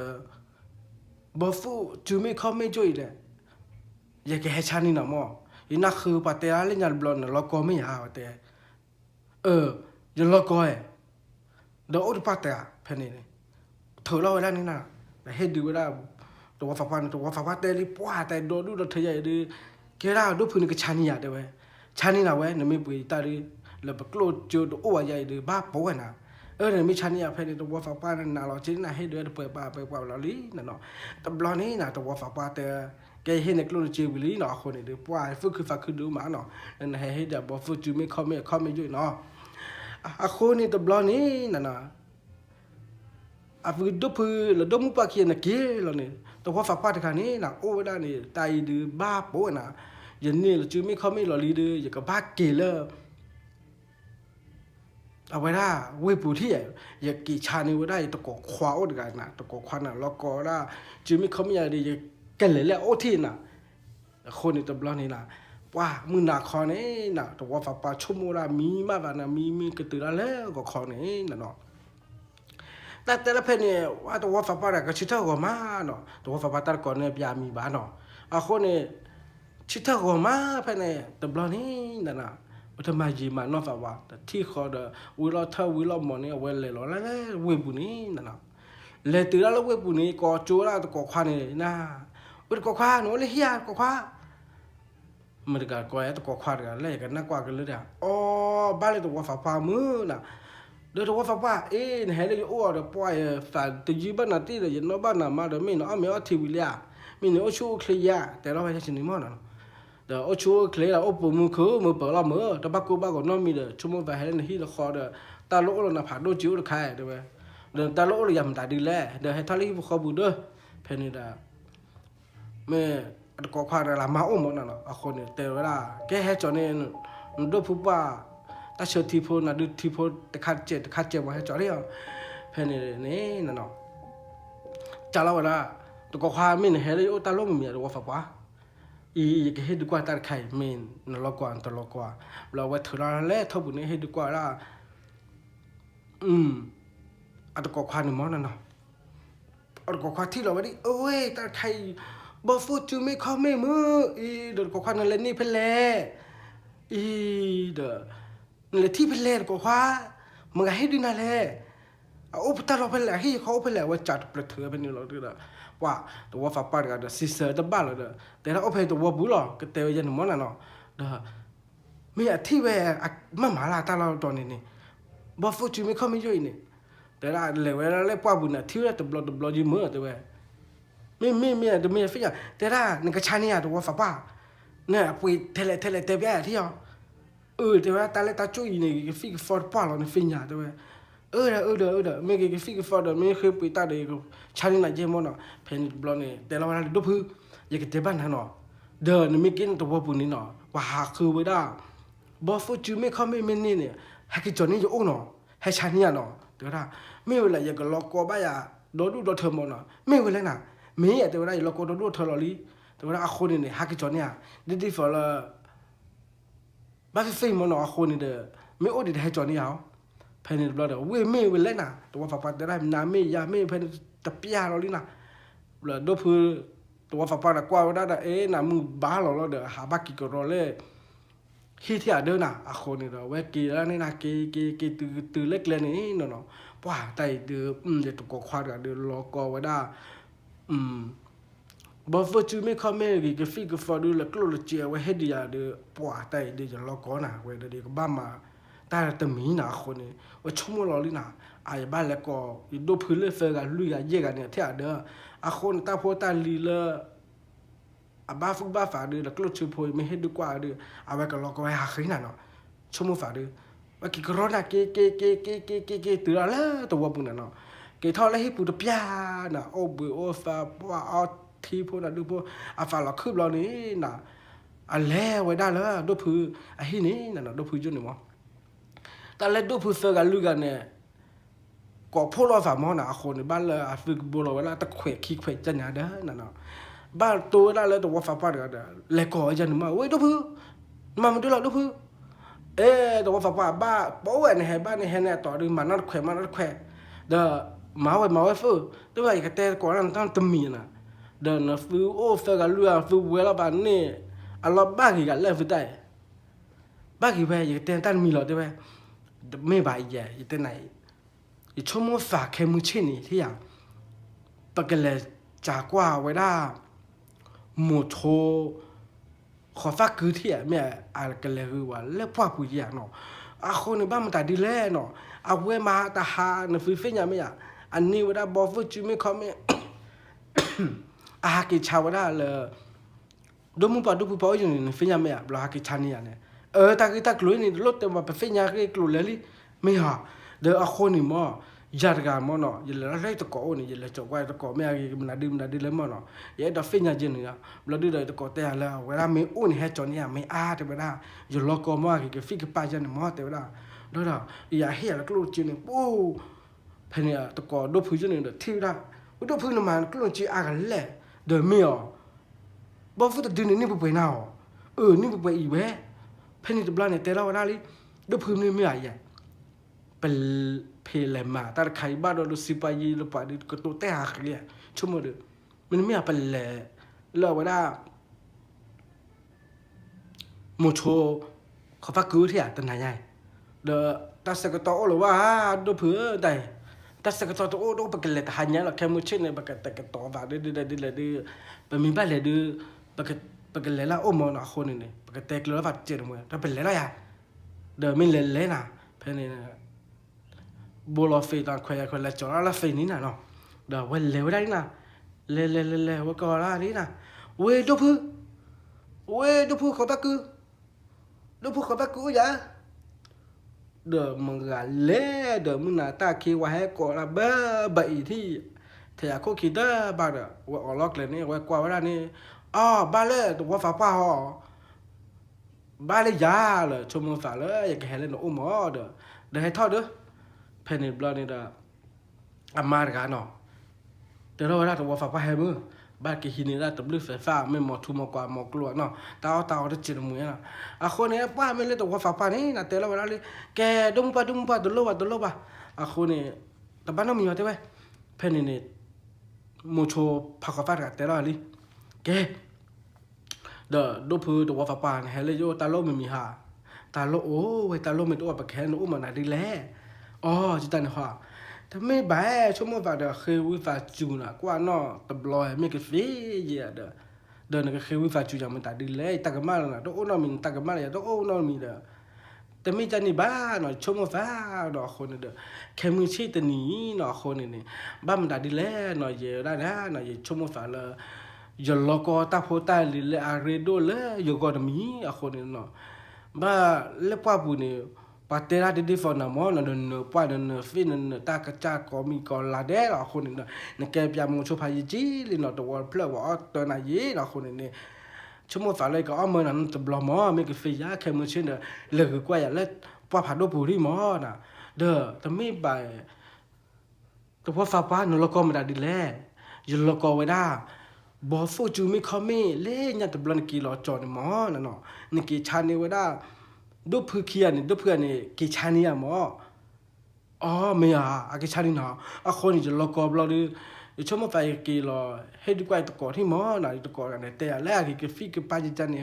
บอฟูจูไม่เขาไม่ช่วยเลยอยากให้ชานี่นะมั่วอีนักคือปะเตะเล่นยันบอลน่ะล็อกก็ไม่หาปะเตะยันล็อกก็เดี๋ยวอุดปะเตะเพนนี่เธอเล่าไว้แล้วนี่นะแต่ให้ดูว่าตัวฟ้าพันเตะรีบว่าแต่โดนดูเราเธอใหญ่ดีแค่เราดูพื้นก็ชานี่อ่ะเดี๋ยวชานี่นะเว้ยเนี่ยไม่ปุยตาดีแล้วแบบโกรธเจอตัวอ้วนใหญ่ดีบ้าป่วยนะเนี่ยไม่ชันเนี่ยเพนตัวฟ้าป้านั่นน่ะเราจริงนะให้เดือดเปิดปากเราลีนั่นเนาะแต่บลอนี่นะตัวฟ้าป้าแต่แกเห็นในกลุ่มจีวิลีเนาะคนนี้เดือดป่วยฝึกคือฝากคือดูมาเนาะนั่นให้เดี๋ยวบอกฝึกจูไม่เข้าไม่ยุ่ยเนาะคนนี้ตัวบลอนี่นั่นน่ะฝึกดูพื้นแล้วดูมุปากเขียนนะเกลแล้วนี่ตัวฟ้าป้าที่ขานี้นะโอ้ได้นี่ตายดื้อบ้าป่วยนะยันนี่เราจูไม่เข้าไม่หล่อลีดื้ออย่างกับบ้าเกลเอาไว้ได้เว้ยปูที่อยากกี่ชานี่ไว้ได้ตะกอกคว้าอดกันนะตะกอกคว้าน่ะแล้วก็ได้จึงไม่เขาไม่อยากดีจะกันเลยแล้วโอ้ที่น่ะคนในตะบลอนี่น่ะว่ามือหนักคอนี่น่ะแต่ว่าฝาปาชั่วโมงละมีมากกว่านะมีกระตือแล้วก็คอนี่น่ะเนาะแต่ละเพนเนี่ยว่าแต่ว่าฝาปาเนี่ยก็ชิดเท่ากับมาเนาะแต่ว่าฝาปาตะก่อนเนี่ยพยามีบ้านเนาะคนเนี่ยชิดเท่ากับมาเพนเนี่ยตะบลอนี่น่ะนะทำไมยีมันนอกจากว่าที่เขาเดวิลท่าวิลมอนี่เอาไว้เลยหรอแล้วเว็บปุ่นี้นั่นนะเลยตื่นแล้วเว็บปุ่นี้ก็จูแล้วก็ควานี่นะเว็บก็ควาหนูเลยเฮียก็ความันก็ก็ไอ้ตัวควากันเลยกันนักกว่ากันเลยเดียวอ๋อบ้านเลยตัวฟ้าฟ้ามือน่ะเดี๋ยวตัวฟ้าฟ้าเห็นเลยโอ้เดี๋ยวปล่อยฝ่ายตัวยีบ้านน่ะที่เดี๋ยวยันบ้านน่ะมาเดี๋ยวไม่เนาะไม่เอาทีวิลเลียไม่เนาะชูเคลียแต่เราไม่ใช่ชนิดมั่วนะเดี๋ยวชัวเคลียร์โอ้ปุ่มมือคือมือเปิดเรามือแต่บ้ากูบ้าก็น้องมีเด้อชั่วโมงไปให้เล่นที่ละครเด้อตาโลกเราหน้าผากโดนจิ้วตะไคร้เด้อเว้ยเ dan talo lu yang tadi le dah hetali khabu dah pheni da me at ko kha la ma o mo na akho ne te la ke he cho ne do phu pa ta cho thi pho na du thi pho ta khat che mo he cho ri pheni ne na no cha la la to ko kha min he le o ta lo mi ro fa paอีกเฮดูกว่าตาไข่เมนนรกว่าตลกว่าเราว่าเธอเราเล่ทบุญเฮดูกว่าละอัตกควาหนึ่งมั้งนั่นเนาะอัตกควาที่เราว่าดิโอ้ยตาไข่บอฟูจูไม่เข้าไม่มืออีเดือดกควานั่นเลยนี่เป็นแล่อีเดือดนั่นเลยที่เป็นแล่กความึงให้ดูนั่นแหละโอ้พุทธเราเป็นแล่ให้เขาเป็นแล่ว่าจัดประเถื่อเป็นนี่เราดูละว่าตัวว่าฟ้าปาดกันเด้อซิสเตอร์ตะบ้าเลยเด้อแต่เราเอาไปตัวว่าบุหรอก็เตยยันหมดน่ะเนาะเด้อมีอธิเวมาหมาลาตาเราตอนนี้นี่บ่ฟูจิไม่เข้าไม่ย่อยนี่แต่ละเลเวลาเล่ป้าบุญน่ะที่ตะบลอยิมือตัวเว้ยมีเดมีฟิอ่ะแต่ละนี่ก็ชานี่อ่ะตัวว่าฟ้าปาเนี่ยปุยเทเลเตเบียที่อ่ะแต่ว่าตาเลตาจุ้ยนี่ฟิกฟอร์ดป้าเรานี่ฟิญญาตัวเว้ยไม่เกี่ยวกับฟิกฟอร์ดไม่เคยไปตาเด็กชาลินาเจมอนอ่ะเพนบลอนเนี่ยแต่เราเราดูพื้นอยากจะเจ็บบ้านฮะเนาะเดินไม่กินตัวปุ่นนี่เนาะว่าหาคือไว้ได้บอฟูจูไม่เข้าไม่นี่เนี่ยให้กิจนี้อยู่โอ้เนาะให้ชานี่เนาะเดี๋ยวนะไม่เวลาอยากจะล็อกก็บ้าอย่าโดนดูเธอมอนเนาะไม่เวลาน่ะไม่เดี๋ยวนะล็อกก็โดนดูเธอหรอลีเดี๋ยวนะอาคนนี่ให้กิจนี้ดีฟอร์ละบ้าฟิมอนเนาะอาคนนี่เด้อไม่โอ้ดีให้จอนี่เอาเพนบลอดเว้ยไม่เวลาน่ะตัวฟ้าปัดได้นาไม่ยาไม่เพนตะปียาเราลีน่ะบลอดดูพื้นตัวฟ้าปัดกว่าได้น่ะมึงบ้าเราเด้อหาบักกิกรอเลยที่ที่เดินน่ะอาคนนี่เราเว้ยกีแล้วนี่น่ะกีตื่นเล็กเลยนี่เนาะว้าแต่เดือเดี๋ยวตัวควาดเดือรอกอไว้ได้บอฟจูไม่เข้าไม่กี่ฟิกฟอร์ดูแล้วก็รู้เจียวไว้ให้ดีอ่ะเดือว้าแต่เดี๋ยวจะรอกอน่ะเว้ยเดี๋ยวก็บ้ามาแต่แต่มีน่ะคนนี่ว่าชั่วโมงเราลีน่ะไอ้บ้านแล้วก็อีดูพื้นเลยเฟกันลุยกันเยกันเนี่ยที่เด้ออาคนตาโพตาลีเลยอาบ้าฟุกบ้าฝาเดือแล้วก็ชื่อพวยไม่ให้ดูกว่าเดือเอาไว้ก็รอก็ไว้หาขึ้นน่ะเนาะชั่วโมงฝาเดือว่ากี่กรอน่ะเกตื่นแล้วตัวปุ่นน่ะเนาะเกทอแล้วให้ปูตะปียน่ะโอ้เบื่อโอ้ฟ้าว่าเอาทีพวกน่ะดูพวกอาฟ้าเราคืบเรานี่น่ะอันแล้วไว้ได้แล้วดูพื้นไอ้ที่นี่น่ะเนาะดูพื้นจุดหนึ่งมั้งแต่แล้วดูพื้นเฟกันลุยกันเนี่ยก็พวกเราฝ่ามอนะคนในบ้านเลยฝึกบัวเราเวลาตะเขวขี้เขวจันยาเด้อนั่นเนาะบ้านตัวได้เลยตัวว่าฝ่าป้าเด้อเลยก่อจันมาเว้ยดูพื้นมันดูเราดูพื้นตัวว่าฝ่าป้าบ้าป้าเว้ยในบ้านในเนี่ยต่อดึงมันนัดเขวเด้อมาไว้ฟื้นตัวไอ้กระเตะก่อนนั้นต้องตมีน่ะเดินนะฟื้นโอ้เฟกันลุยฟื้นเวลาบ้านนี่อันเราบ้ากี่กันเลยฟื้นได้บ้ากี่ไปอย่างเตะตั้งมีหรอได้ไหมไม่บายแย่อย่างเตะไหนอีชั่วโมงฝากแค่มือเช่นนี้ที่อย่างปกติจากว่าไว้ได้หมดโชขอฝากคือที่แม่อะไรกันเลยคือว่าเล่พ่อผู้ใหญ่เนาะอาคนในบ้านมันแต่ดีแลเนาะเอาเวมาตาหาในฟิฟิญญาไม่อ่ะอันนี้เวลาบอฟจูไม่เขาไม่อาหากิชาวได้เลยดูมุปะดูผู้ป่วยอยู่ในฟิญญาไม่อ่ะเราหากิชานี่อ่ะเนี่ยตากลุยนี่รถแต่ว่าไปฟิญญาก็กลุยเลยไม่หาเดี๋ยวอาคนนี่มั่วยาดกามอเนาะยันเลยอะไรตะกอนี่ยันเลยจกไว้ตะกอไม่อะไรมันดื่มเลยมั่เนาะยันดอฟิญญาเจนเนี่ยเราดูเลยตะกอแต่แล้วเวลาไม่อุ่นให้จอนเนี่ยไม่แต่เวลายันล็อกกอมั่กี่ฟิกป้ายเจนมั่แต่เวลาดูละอย่าเหี้ยแล้วก็รู้จีนปูเพนเนี่ยตะกอดูพื้นจีนเนี่ยที่ละดูพื้นมันก็รู้จีอากันแหละเดี๋ยวไม่บอฟุตดึงนี่ไปหน้านี่ไปอีเว้เพนนี่ตะบลาเนี่ยแต่เราหน้าลิดูพื้นนี่ไม่อะไรเป็นเพลย์มาแต่ใครบ้านเราสิไปยีเราไปดิก็ตัวแต่หาเรียชั่วโมงเดียวมันไม่เป็นเลยเราว่าได้โมโชเขาฟักกู้ที่อ่ะตันไหนใหญ่เดอตัดสกัดตัวหรือว่าดูเผื่อได้ตัดสกัดตัวดูปกติแต่หายเนี่ยเราแค่มือเช่นเนี่ยปกติตัวว่าดื้อเป็นมีบ้านเลยดื้อปกติแล้วโอ้มองหน้าคนนี่ปกติเราว่าเจ็ดมือถ้าเป็นเลยอ่ะเดอไม่เลยนะเพนนี่บัวลอยไฟตอนควายละจอละไฟนี่น่ะเนาะเดี๋ยววันเร็วได้น่ะเร็วว่าก่อนละนี่น่ะเว้ยดูพื้เขาตะกูดูพื้เขาตะกูอย่า เดอมึงกะเล่เดอมึงน่ะตาคีว่าให้ก่อละเบ้อใบที่เทียโคคิดเดอบาดว่าออกล็อกเลยนี่ว่ากว่าว่านี่อ๋อบาเล่ตัวฟ้าป้าอ๋อบาเล่ยาเลยชมมึงฟ้าเลยอยากเห็นเลยหนูอุ้มอ๋อเดอให้ทอดเด้อเพนนิบลอนี่เดออามาร์กาเนาะแต่เราว่าตัวฟ้าป้าให้มึงบ้านกี่หินนี่ละตบลึกไฟฟ้าไม่หมดทุ่มกว่าหมดกลัวเนาะตาได้จิตมือนะคนนี้ป้าไม่เล่นตัวฟ้าป้านี่นะแต่เราเวลาเลยแกดุมปะดลบะคนนี้แต่บ้านน้องมีอะไรไหมเพนนี่มูโชพักฟ้ากันแต่เราเลยแกเด้อดูพื้นตัวฟ้าป้าเฮเลยโยตาโลไม่มีหาตาโลโอ้ยตาโลไม่ตัวปากแขนอุ้มมันอะไรแหละอ๋อจิตตันหัวถ้าไม่บ่ายชั่วโมงว่าเด้อคือวิฟาจูน่ะกว่าเนาะตบลอยไม่กี่ฟีเยอะเดินก็คือวิฟาจูอย่างมันตัดดีเลยตากมาแล้วนะต้องโอ้นอมินตากมาเลยต้องโอ้นอมินเด้อแต่ไม่จันนี่บ้าเนาะชั่วโมงฟ้าเนาะคนเด้อแค่มือชี้ตัวนี้เนาะคนนี่บ้ามันตัดดีเลยเนาะเยอะได้นะเนาะเยอะชั่วโมงฟ้าเลยยลก็ตาโพตาลิเลอารีโดเลยยก็ดมีอะคนนี่เนาะบ้าเล็บว่าบุนี่patera de defona mo no pa no fin no ta ka cha ko mi ko la de la khon no ne ke pya mo cho pha yi ji li no to wa plug wa to na yi la khon ne chu mo fa le ko mo na to blo mo me ke fe ya ke mo chin de le ko kwa ya le pa pha do pu ri mo na de to mi ba to pa fa pa no lo ko ma da di le yo lo ko we da bo fu chu mi kho mi le nya to blo ne ki lo cho ne mo na no ne ki cha ne we daดูพื้นเขียนดูเพื่อนนี่กี่ชานี่อะหมออ๋อไม่อะกี่ชานี่นะคนนี่จะล็อกกอบเราดิช่วงมาไฟกี่รอให้ดูไกวตะกอที่หมอน่ะตะกอกันแต่แรกกี่ฟีกี่ปาจิจันนี่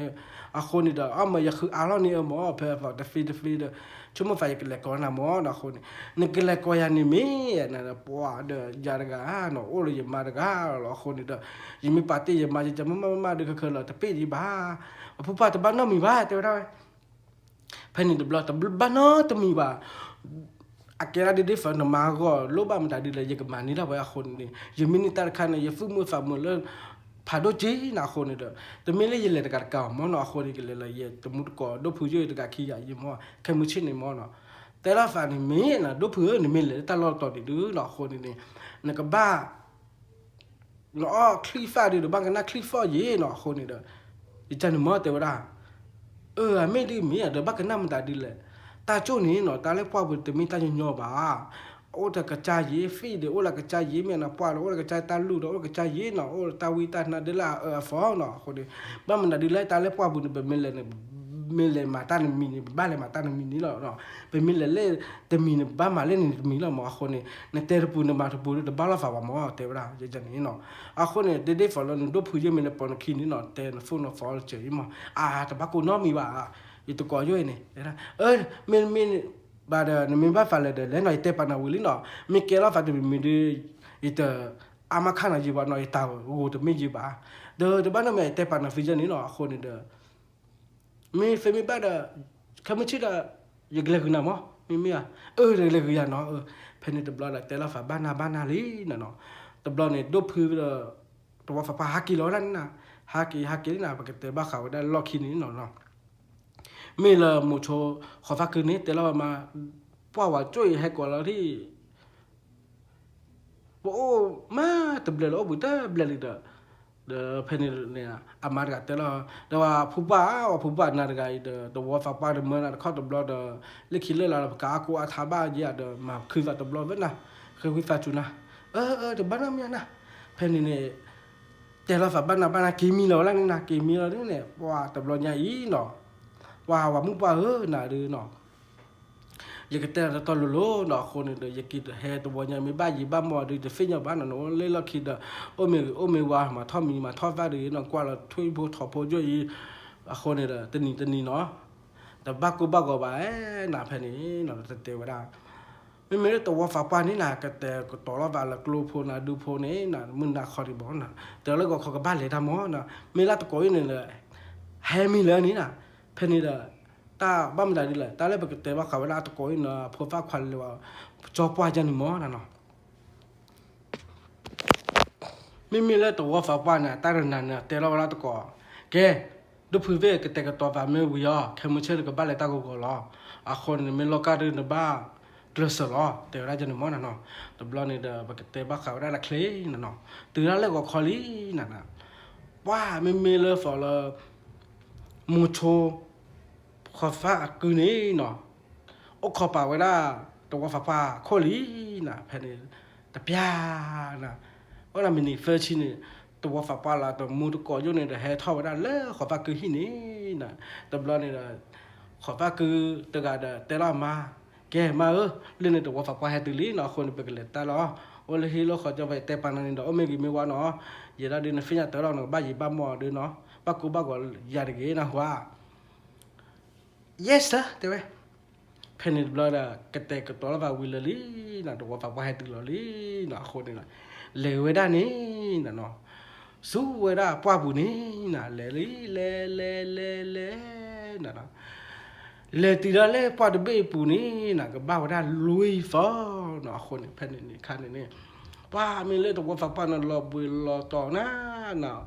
คนนี่เด้อมาอยากคืออาร์นี่หมอเพอฟังแต่ฟีเด้อช่วงมาไฟกี่แหลกก่อนนะหมอนะคนนี่กี่แหลกก่อนนี่มีนั่นปัวเด้อยาดกาเนาะโอ้ยยมาดกาหรอคนนี่เด้อยังมีปาร์ตี้ยังมาจะมาเด้อคือเราแต่ปีดีบ้าผู้ป้าแต่บ้านน้องมีบ้าแต่ว่าเพนนี่เดบลอตบ้านนอตมีว่าอาเกราดีดีฝันมาก็โลบ้ามันตัดดีเลยยังกับมันนี่ละว่าคนนี่ยังมีนิตาร์คันนี่ยังฟื้นมือฝ่ามือเลยพาโดจีน่าคนนี่เด้อแต่ไม่เลยยังเลยตะการเก่ามันน่าคนนี่ก็เลยยังแต่มุดก่อดูผู้ช่วยตะการขี้ใหญ่ยังมั่วแค่มือชิ้นนี่มั่วเนาะแต่ละฝันนี่มีนะดูผู้นี่มีเลยตลอดต่อดีดูน่าคนนี่นั่นก็บ้าเนาะคลีฟ้าดีดูบ้างกันนะคลีฟ้าเย่เนาะคนนี่เด้ออีจันมั่วแต่ว่าไม่ดีมีเดี๋ยวบักกันน้ำตาดีเลยตาโจนี่เนาะตาเล็กพ่อบุตรมีตาหยอบ่าโอ้แต่กระจายเยฟีเดี๋ยวโอ้ละกระจายเยเมียนะพ่อโอ้ละกระจายตาลูโอ้ละกระจายเยเนาะโอ้ตาวิตานาเดล่าฟ้องเนาะคนนี้บ้านมันตาดีเลยตาเล็กพ่อบุตรเป็นเมลเลยมาตาหนึ่งมีบ้านเลยมาตาหนึ่งมีนี่เนาะเป็นเมลเลยแต่มีบ้านมาเล่นมีแล้วหมอคนนี้ในเตอร์ปูนมาทุปูเดบ้านเราฝากหมอเตอร์เราจะนี่เนาะคนนี้เด็กๆฝรั่งดูผู้ยังมีในปอนคินี่เนาะเตอร์ฟูนฟอลเจอมั้งแต่บ้านกูน้องมีว่าitu kau jo ini, min pada min ba fale de, le no ite pana wili no, min kela fade min de itu amakan aja buat no itu, tu min jiba, de mana min ite pana vision ini no aku ni de, min femi pada kamu cira ya gila guna mo, min ya, gila guna no, pen itu belah like tela fa bana li no, tu belah ni do pu de, tu wa fa pa haki lo lan na, haki ni na pakai teba kau dah lock ini no. ไม่ละมูโชขอฟักคืนนี้แต่เรามาป้าว่าช่วยให้ก่อนเราที่โอ้มาแต่เบลล์บุตรเบลล์เดเพนเนี่ยอามาร์กแต่เราว่าผู้บ้านนาฬิกาเดว่าฟ้าป้าเดเมื่อนั้นเขาเดบลอเดเล็กคิดเลยเรากากูอาทาบ้าเยอะเดมาคือว่าเดบลอเว้นนะคือวิฟาจูนะเดบ้านน้ำยังนะเพนเนี่ยแต่เราฟ้าบ้านกิมีเราแล้วนี่นะกิมีเราเนี่ยว่าเดบลอเนี่ยอีเนาะว่ามึงว่าน่ะดูเนาะอยากแต่ตอนโลเนาะคนเดียวอยากกินเฮตัวเนี่ยมีบ้านยี่บ้านมอดูจะฟินอย่างบ้านเนาะเลยเราคิดโอเมว่ามาทอมีมาทอฟ้าดูเนาะกว่าเราทุยโบทอโพจ่อยคนเดียวตนีเนาะแต่บ้าก็บ้าไปหน้าแผ่นนี้เนาะแต่เทวดาไม่ได้ตัวฟ้าป่านี่นะแต่ก็ต่อเราบ้านละกลัวโพนะดูโพนี่นะมึงน่าคอดีบอกนะแต่แล้วก็เขากับบ้านเลยทำมั้งนะไม่ละตะโกนนี่เลยแฮมีเลยนี่นะเพนนี่เด้อตาบ้ามันได้ดีเลยตาเล็บก็เตะว่าเขาเวลาตะโกนนะพอฟ้าควันเลยว่าจอปว่าจันนี่มั้งนะเนาะไม่มีเลยตัวฟ้าป่าเนี่ยตาเรื่องนั้นเนี่ยแต่เราเวลาตะโกนแกดู ดูพื้นเวกแต่ก็ตัวแบบไม่วิยแค่มือเชื่อก็บ้านเลยตากูล้อคนไม่ลอกการเดินบ้าเดือดสล้อแต่เราจะนึกมั่นเนาะแต่บลอนี่เด้อบักเตะบ้าเขาได้ละเคลีน่ะเนาะตื่นแล้วก็คอลีน่ะว่าไม่เลยฝ่อเลยมูโชขอฟ้าคืนนี้เนาะโอ้ขอป่าไว้ได้ตัวฟ้าคอลีน่ะแผ่นนี้แต่พิาน่ะว่าเราไม่นี่เฟอร์ชินี่ตัวฟ้าละตัวมูตุกออยู่ในเดเฮท่อไว้ได้เลยขอฟ้าคือที่นี่น่ะแต่บลอนี่เด้อขอฟ้าคือตัวกาเด้อแต่ละมาแกมาเล่นในตัวฟ้าให้ตื่นลีเนาะคนไปกันเลยแต่ละโอ้เลยฮีโร่ขอจะไปแต่ปานนั้นเด้อโอ้ไม่กี่ไม่ว่าเนาะอย่าได้เดินฟิญญาตัวเราเนาะบ้ายี่บ้าหมอเด้อเนาะบ้ากูบ้าก็ยาดีเกนะว่า yes sir แต่ว่าเพนนิดบลอดกเตกตัวละว่าวิลลี่นะตัวฟ้าให้ตื่นลีเนาะคนนี่นะเลวด้านนี้นะเนาะสู้เวด้าป้าบุนี้นะเลนะเนาะเลตีละเลป้าเดเบปูนี้นะก็บ้าด้านลุยฟ้าเนาะคนนี่เพนนี่คันนี่ป้ามีเลตัวฟ้าป้านั่นรอบุยรอต่อนะเนาะ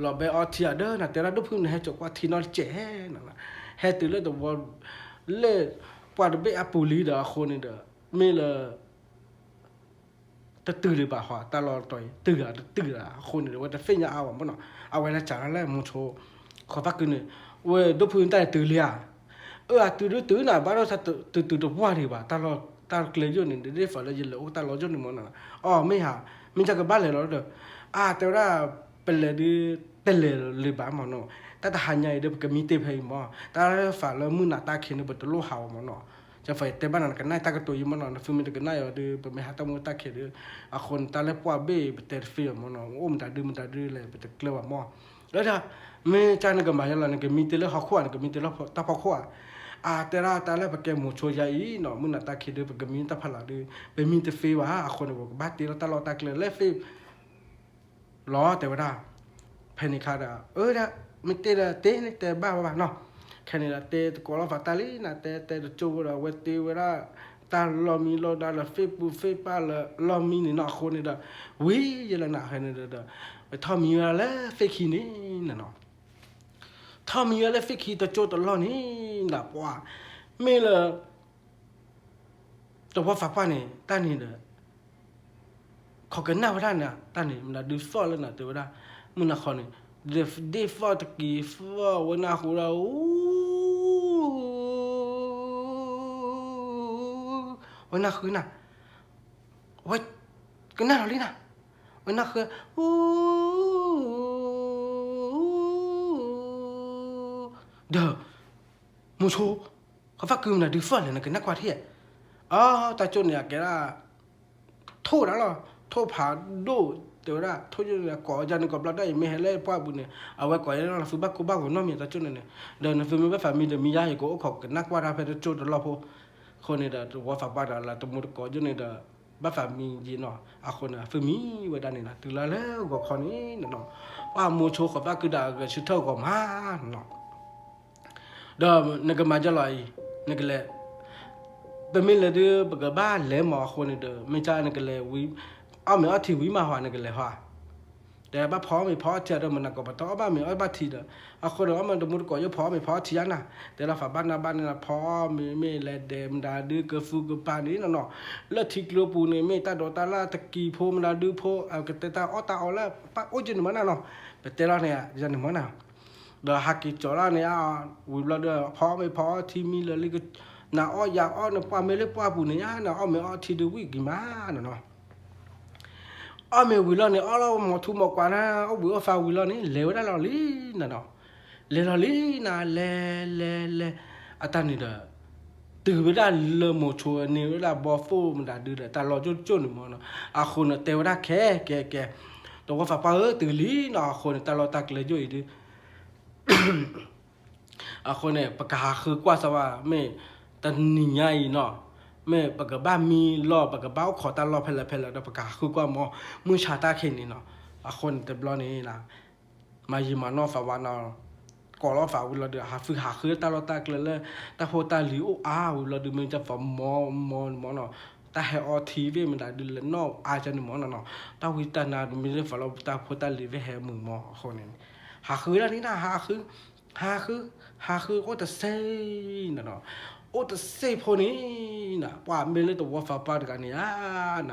รอไปออทีเดอร์นะแต่ละดูพื้นให้จบว่าทีนอลเจนะให้ตื่นเลยตัวเลปวดเบอปูลีเด้อคนนี่เด้อไม่เลยแต่ตื่นหรือเปล่าฮะตลอดต่อยตื่นคนนี่เด้อว่าจะเฟี้ยงเอาอ่ะมั้งเนาะเอาไว้แล้วจากนั้นแหละมุโชขอพักกันเนี่ยเว้ยดูพื้นใต้ตื่นเลยอ่ะตื่นน่ะบ้านเราตื่นตัวว่าดีป่ะตลอดเกลียวนี่เดี๋ยวฝันแล้วยินเลยโอ้ตลอดจนนี่มั้งน่ะอ๋อไม่ฮะมันจะกับบ้านเลยเหรอเด้อแต่ว่าเป็นเลยดิเป็นเลยบ้านมั้งเนาะแต่หายเดี๋ยวก็มีเตะเพย์มั้งแต่ฝันแล้วมื้อหน้าตาเขียนแบบตัวโลหะมั้งเนาะจะไฟเตะบ้านนั้นกันได้ตากระตุยมั้งเนาะฟิล์มมันกันได้เดี๋ยวเป็นไม่หาตามือตาเขียนเดี๋ยวคนตาเล็บว่าเบ้เตะฟิล์มมั้งเนาะโอ้มันตาดื้อเลยเป็นเกลียวมั้งแล้วถ้าไม่จานก็มาอย่างนั้นก็มีเตะแล้วหัวขวานก็มีเตะแล้วตาพักขวานแต่ละตาแล้วแบบแกหมูโชยใหญ่เนาะมื้อหน้าตาเขียนเดี๋ยวเป็นก็มีตาพลาดื้อเป็นมีเตะฟิล์มว่าคนบอกบ้านตีแล้วตลอดตาเกลียวเล่ฟิล์มล้อแต่ว่าได้เพนิคาดาได้ไม่เตะนี่แต่บ้าเนาะแค่นี้ละเตะก็เราฟังตาลีนะแต่จูเราเวทีเวลาตาเรามีเราได้ละเฟปาละเรามีนี่เนาะคนนี่เด้อวิยังละนะแค่นี้เด้อไปทอมีอะไรเฟคินี่เนาะทอมีอะไรเฟคิตัวโจตัวเรานี่นะปว่าไม่เลยตัวว่าฝากป้านี่ตานี่เด้อขอกันหน้าพระท่านเนี่ยตานี่มันดูฟอลแล้วนะแต่ว่ามันน่ะคนนี่de foto aqui, vou na rua, ôi na khứ nè, ôi cái nào đi nè, ôi na khứ, đờ, một số,เขาphát cừm là được phân là cái nát quạt thiệt, ta chôn này cái là thô đó là thô phá đôเดี๋ยวนะทุกอย่างก่อยันกับเราได้ไม่ให้เล่ป้าบุญเนี่ยเอาไว้ก่อนแล้วเราฝึกบ้ากูบ้ากูน้องมีแต่จุดเนี่ยเดินฝึกไม่ไปฝ่ายมีเดี๋ยวมียาให้กูขอบกันนักว่าเราไปจุดเราพอคนเนี่ยเดี๋ยวว่าฝ่ายบ้านเราตัวมุดก่อจุดเนี่ยเดี๋ยวบ้าฝ่ายมียีเนาะคนน่ะฝึกมีไว้ด้านนี้นะตื่นแล้วก็คนนี้เนาะว่ามูโชขอบบ้าคือด่าก็ชุดเท่ากับมาเนาะเดี๋ยวนึกมาจะลอยนึกเลยเป็นไม่เลยเดี๋ยวปกบ้านเลยหมอคนเนี่ยเดี๋ยวไม่ใช่นึกเลยวิเอาไม่เอาทีวีมาหัวนึกเลยหัวแต่บ้าพอไม่พอเจอเดี๋ยวมันก็บ่ต้องบ้าไม่เอาบ้าทีเด้อคนเรามันมุดก่ออยู่พอไม่พอทีนะแต่เราฝากบ้านนะพอไม่แลเดมดาดื้อกฟูกปานี้เนาะแล้วทิกโลปูเนี่ยไม่ตาโดตาลาตะกี้โพมันดื้อโพเอากระตาตาเอาแล้วป้าโอ้ยนี่มันเนาะแต่เราเนี่ยจะนี่มันน่ะเดี๋ยวฮักกี้จอละเนี่ยวิบลาเด้อพอไม่พอทีมีเลยก็น่ะอ้อยากอ้อน่ะป้าไม่เลยป้าปูเนี่ยน่ะอ้อไม่อ้อทีดูวิกิมาเนาะอ้อไม่วิลล์เนี่ยอ้อเราหมดทุ่มกว่านะอ้อวิลล์ฟ้าวิลล์นี่เลวได้หรอลีน่ะเนาะเลวลีน่ะเลอัตานี่เด้อตื่นไปได้เลโมชัวนี่เวลาบอฟูมันได้ดื้อแต่เราจุนมันเนาะคนเตวได้แค่ตัวว่าฟ้าป้าตื่นลีเนาะคนแต่เราตักเลยอยู่ดีคนเนี่ยประกาศคือกว่าสว่าไม่ตันนี่ใหญ่เนาะไม่ปากบ้านมีรอปากบ้าขอตารอเพลแล้วปากกาคือกว่าหมอมือชาตาเข็นนี่เนาะคนแต่บลอนี่นะมายิมานอฝาวานอก่อรอฝาวิลเดือหาฝึกหาคือตาเราตาเกลือแต่พอตาหลิวเราดูมันจะฝามอเนาะแต่ให้ออทีวีมันได้ดูเลยนอกอาจจะหนึ่งมอเนาะตาวิตานาดูมันจะฝาเราตาพอตาหลิวให้มือมอคนนี้ หาคือแล้วนี่นะหาคือโอ้แต่เซ่น่ะเนาะโอ้แต่เซ่พอนี้น่ะว่าเมเลยตัวว่าฟ้าปาดกันนี่น่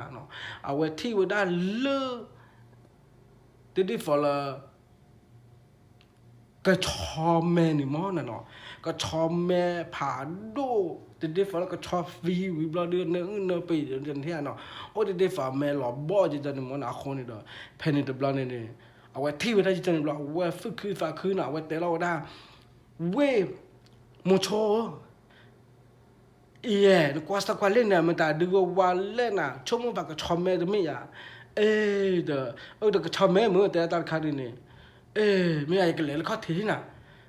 ะเนาะเอาไว้ที่ว่าได้เลือติดฟอลก็ชอมแม่นี่มั้งน่ะเนาะก็ชอมแม่ผ่าโดติดฟอลก็ชอบวิบลาเดือนเนื้อไปเดือนที่เนาะโอ้ติดฟอลแม่หล่อบ่อจะนี่มั้งนะคนนี่เด้อเพนนี่ตัวบลานี่เอาไว้ที่ว่าได้จะนี่บลาเว้ยฝึกคือฟ้าคือน่ะเว้ยแต่เราได้เว้ยมุโชYeah, kuasa kualin na mata dugo wale na chomo ba ka chome de mi ya. De ka chome mo te tar khari ne. Mi ai ke le kha thi na.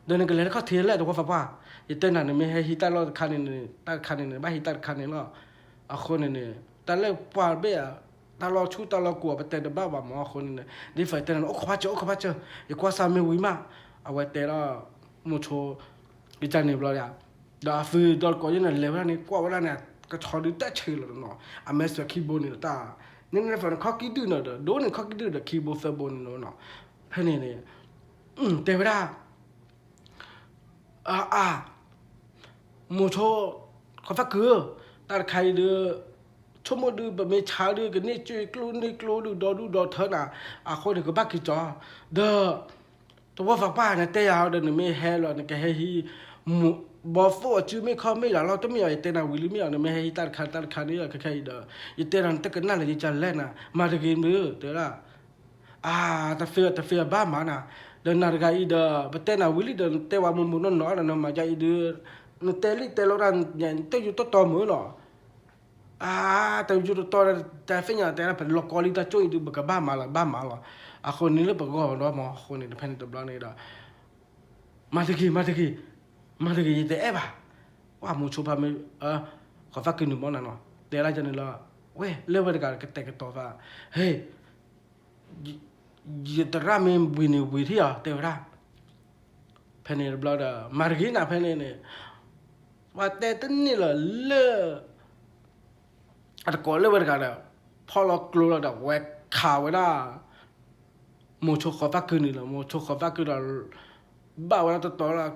De ne ke le kha thi le de ko fa pa. Ite na ne me he hita lo khani ne ta khani ne ba hita khani lo. A khone ne. Ta le pa be ya. Ta lo chu ta lo ko ba te de ba ba mo khone ne. Di fa te na o kha pa cha. Ye kuasa me wi ma. A wa te la mo cho. Ki cha ne blo ya. Da fu dol ko yin le wa ni kwa wa na ka chho di ta che lo no a me so keyboard ni ta ni ne fa ka ki du no do ni ka ki du da keyboard fa bo ni no phe ni ne te wa mo cho ka fa ku ta khai de cho mo du ba me cha de ke ni chui klo du do tha na a kho ni ka ba ki cho de to wa fa pa na te ya de ni me he lo ni ka he hiบอฟจูไม่เข้าไม่หล่ะเราต้องมีอะไรเต้นวิลมี่อะไรไม่ให้ตัดขานี่แค่ๆเด้ออีเต้นนั่นตะกันนั่นเลยจะเล่นนะมาตะกินมือเด้อละตะเฟียบ้ามานะเดินนาฬิกาอีเด้อไปเต้นวิลลี่เดินเต้ว่ามุนน้อยนะมาใจอีเด้อเต้ลิเต้เราดันยันเต้อยู่ต่อมือหรอแต่อยู่ต่อแต่เฟียแต่ละเป็นล็อกกอลิตาจ้อยดูบักบ้ามาละคนนี้เลยบอกว่าเราหมอคนนี้เป็นตัวบล็อกนี่เด้อมาตะกี้มาถึงยี่เตะป่ะว่ามูชูพามีขอฟักกินหนึ่งมั้งนะเนาะเดี๋ยวเราจะนี่ละเว้ยเรื่องบริการก็แต่ก็ต่อว่าเฮ้ยยี่ตระมีวิธีอ่ะเดี๋ยวละเพนนี่บล็อดมาร์กิน่ะเพนนี่เนี่ยว่าแต่ตอนนี้ละเล่อะก็เรื่องบริการอ่ะพอเรากลัวเราเว้ยข่าวว่ามูชูขอฟักกินนี่ละมูชูขอฟักกินเราบ้าว่าเราต่อละ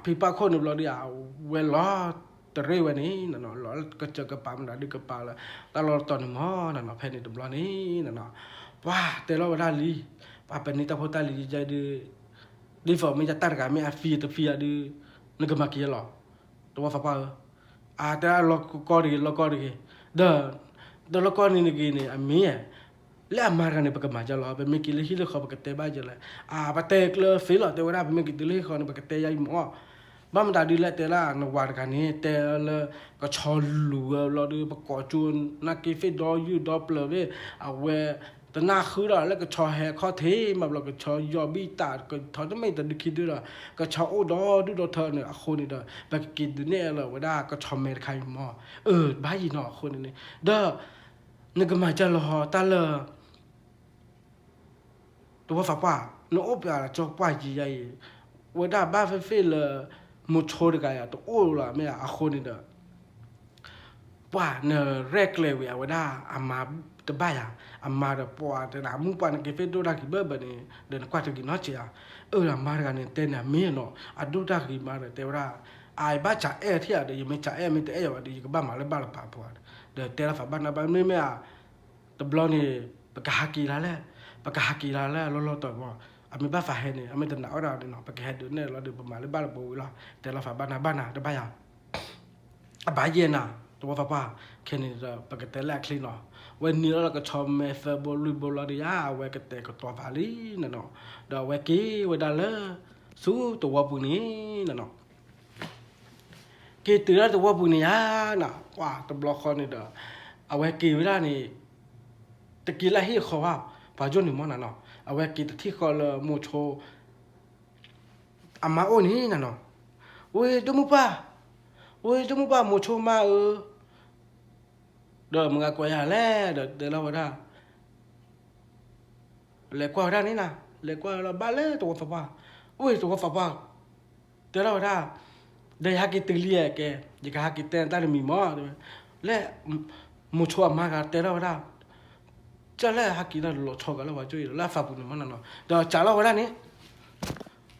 พี่ป้าคนนึงเราเดียวเวลาตะเรวันนี้นั่นเนาะเราก็เจอกระป๋ามันได้กระป๋าละตลอดตอนนึงอ๋อนั่นเนาะแผ่นดินบลอนี้นั่นเนาะว้าแต่เราได้ลีป้าเป็นนี่ตาพอตาลีใจดีฝ่าไม่จะตัดกันไม่อาฟีตะฟีดีนึกมาเกี่ยหรอตัวฟ้าป้าแต่เราก็ดีเด้อเราก็นี่นี่อามีและมากันเนี่ยปกติมาจะรอเป็นไม่กี่เรื่องที่เราขอปกติบ้างจะเลยปกติเลยฟิลล์แต่ว่าเป็นไม่กี่เรื่องขอปกติยังมั่วบ้านมันได้ดีแล้วแต่ละนวัตกรรมนี้แต่ละก็ชอลูเราดูประกอบจูนนักกีฬาดอยูดอเปล่าเว้ยเอาไว้แต่หน้าคือเราแล้วก็ชอแห่ข้อเทีมาเราก็ชอยอบีตาก็ทอดไม่แต่ดูคิดด้วยละก็ชอโอดอดูดอเธอเนี่ยคนนี้เด้อไปกินดูเนี่ยเลยว่าได้ก็ชอเมรใครมั่วบ้ายีนอคนนี้เด้อนึกมาจะรอตาเลยตัวฟ้าป้าโน้ตอะไรจอกป้าจีใหญ่ว่าได้บ้าเฟ่เลยมุดโชดกันอ่ะตัวโอ้ล่ะไม่อ่ะคนนี้เด้อป้าเนอแรกเลยว่าได้อามาตะบ้าอ่ะอามาเด้อป้าแต่หน้ามุปานกิเฟดูได้กี่เบอร์บันนี้เดินกว่าจะกินน้อยเชียละมากันเนี่ยเต้นเนี่ยมีเนาะดูได้กี่มาแต่ว่าไอ้บ้าจ่าที่อ่ะเดี๋ยวไม่จ่าไม่แต่ว่าเดี๋ยวก็บ้ามาเลยบ้าละป้าป้าเดี๋ยวแต่ละฟ้าบ้านนะบ้านไม่อ่ะตะบล้อนี่ปากกากีแล้วแหละปากกากีแล้วเราต่อว่าไม่บ้าฝ่ายเนี่ยไม่แต่หนาวเราเนี่ยเนาะปากกาเดือนเนี่ยเราเดือนประมาณเลยบ้าละปูละแต่ละฝ่ายบ้านนะเดี๋ยวบ้าอ่ะบ้าเย็นน่ะตัวฟ้าป้าแค่นี้จะปากกาแต่แรกคลีนเนาะวันนี้เราก็ชอบเมฟบอลลูบอลดีอ่ะวันก็แต่ก็ตัวฟ้าลีนั่นเนาะเดี๋ยววันกี้วันดาเลยสู้ตัวพวกนี้นั่นเนาะกี่ตัวตัวพวกนี้อ่ะน่ะว้าตัวบล็อกคอนี่เด้อเอาวันกี้เวลานี่ตะกี้ละที่เขาว่าพาจนหนึ่งมันน่ะเนาะเอาไว้กินที่เขาเลยมูโชอามาโอนี่น่ะเนาะเว้ยจมูกป้ามูโชมาเดี๋ยวมึงก็กวยหาแล้วเดี๋ยวเราว่าเล็กกว่าด้านนี้นะเล็กกว่าเราบ้าเลยตัวฟ้าป้าเว้ยตัวฟ้าป้าเดี๋ยวเราว่าเดี๋ยวหากินตีเลี้ยแกยิ่งหากินเต้นตามีหม้อและมูโชอามากันเดี๋ยวเราว่าจะเล่หากินแล้วหลอกชกกันแล้วว่าจุ้ยแล้วฟ้าปุ่นมันน่ะเนาะเดี๋ยวจ่าเราว่านี่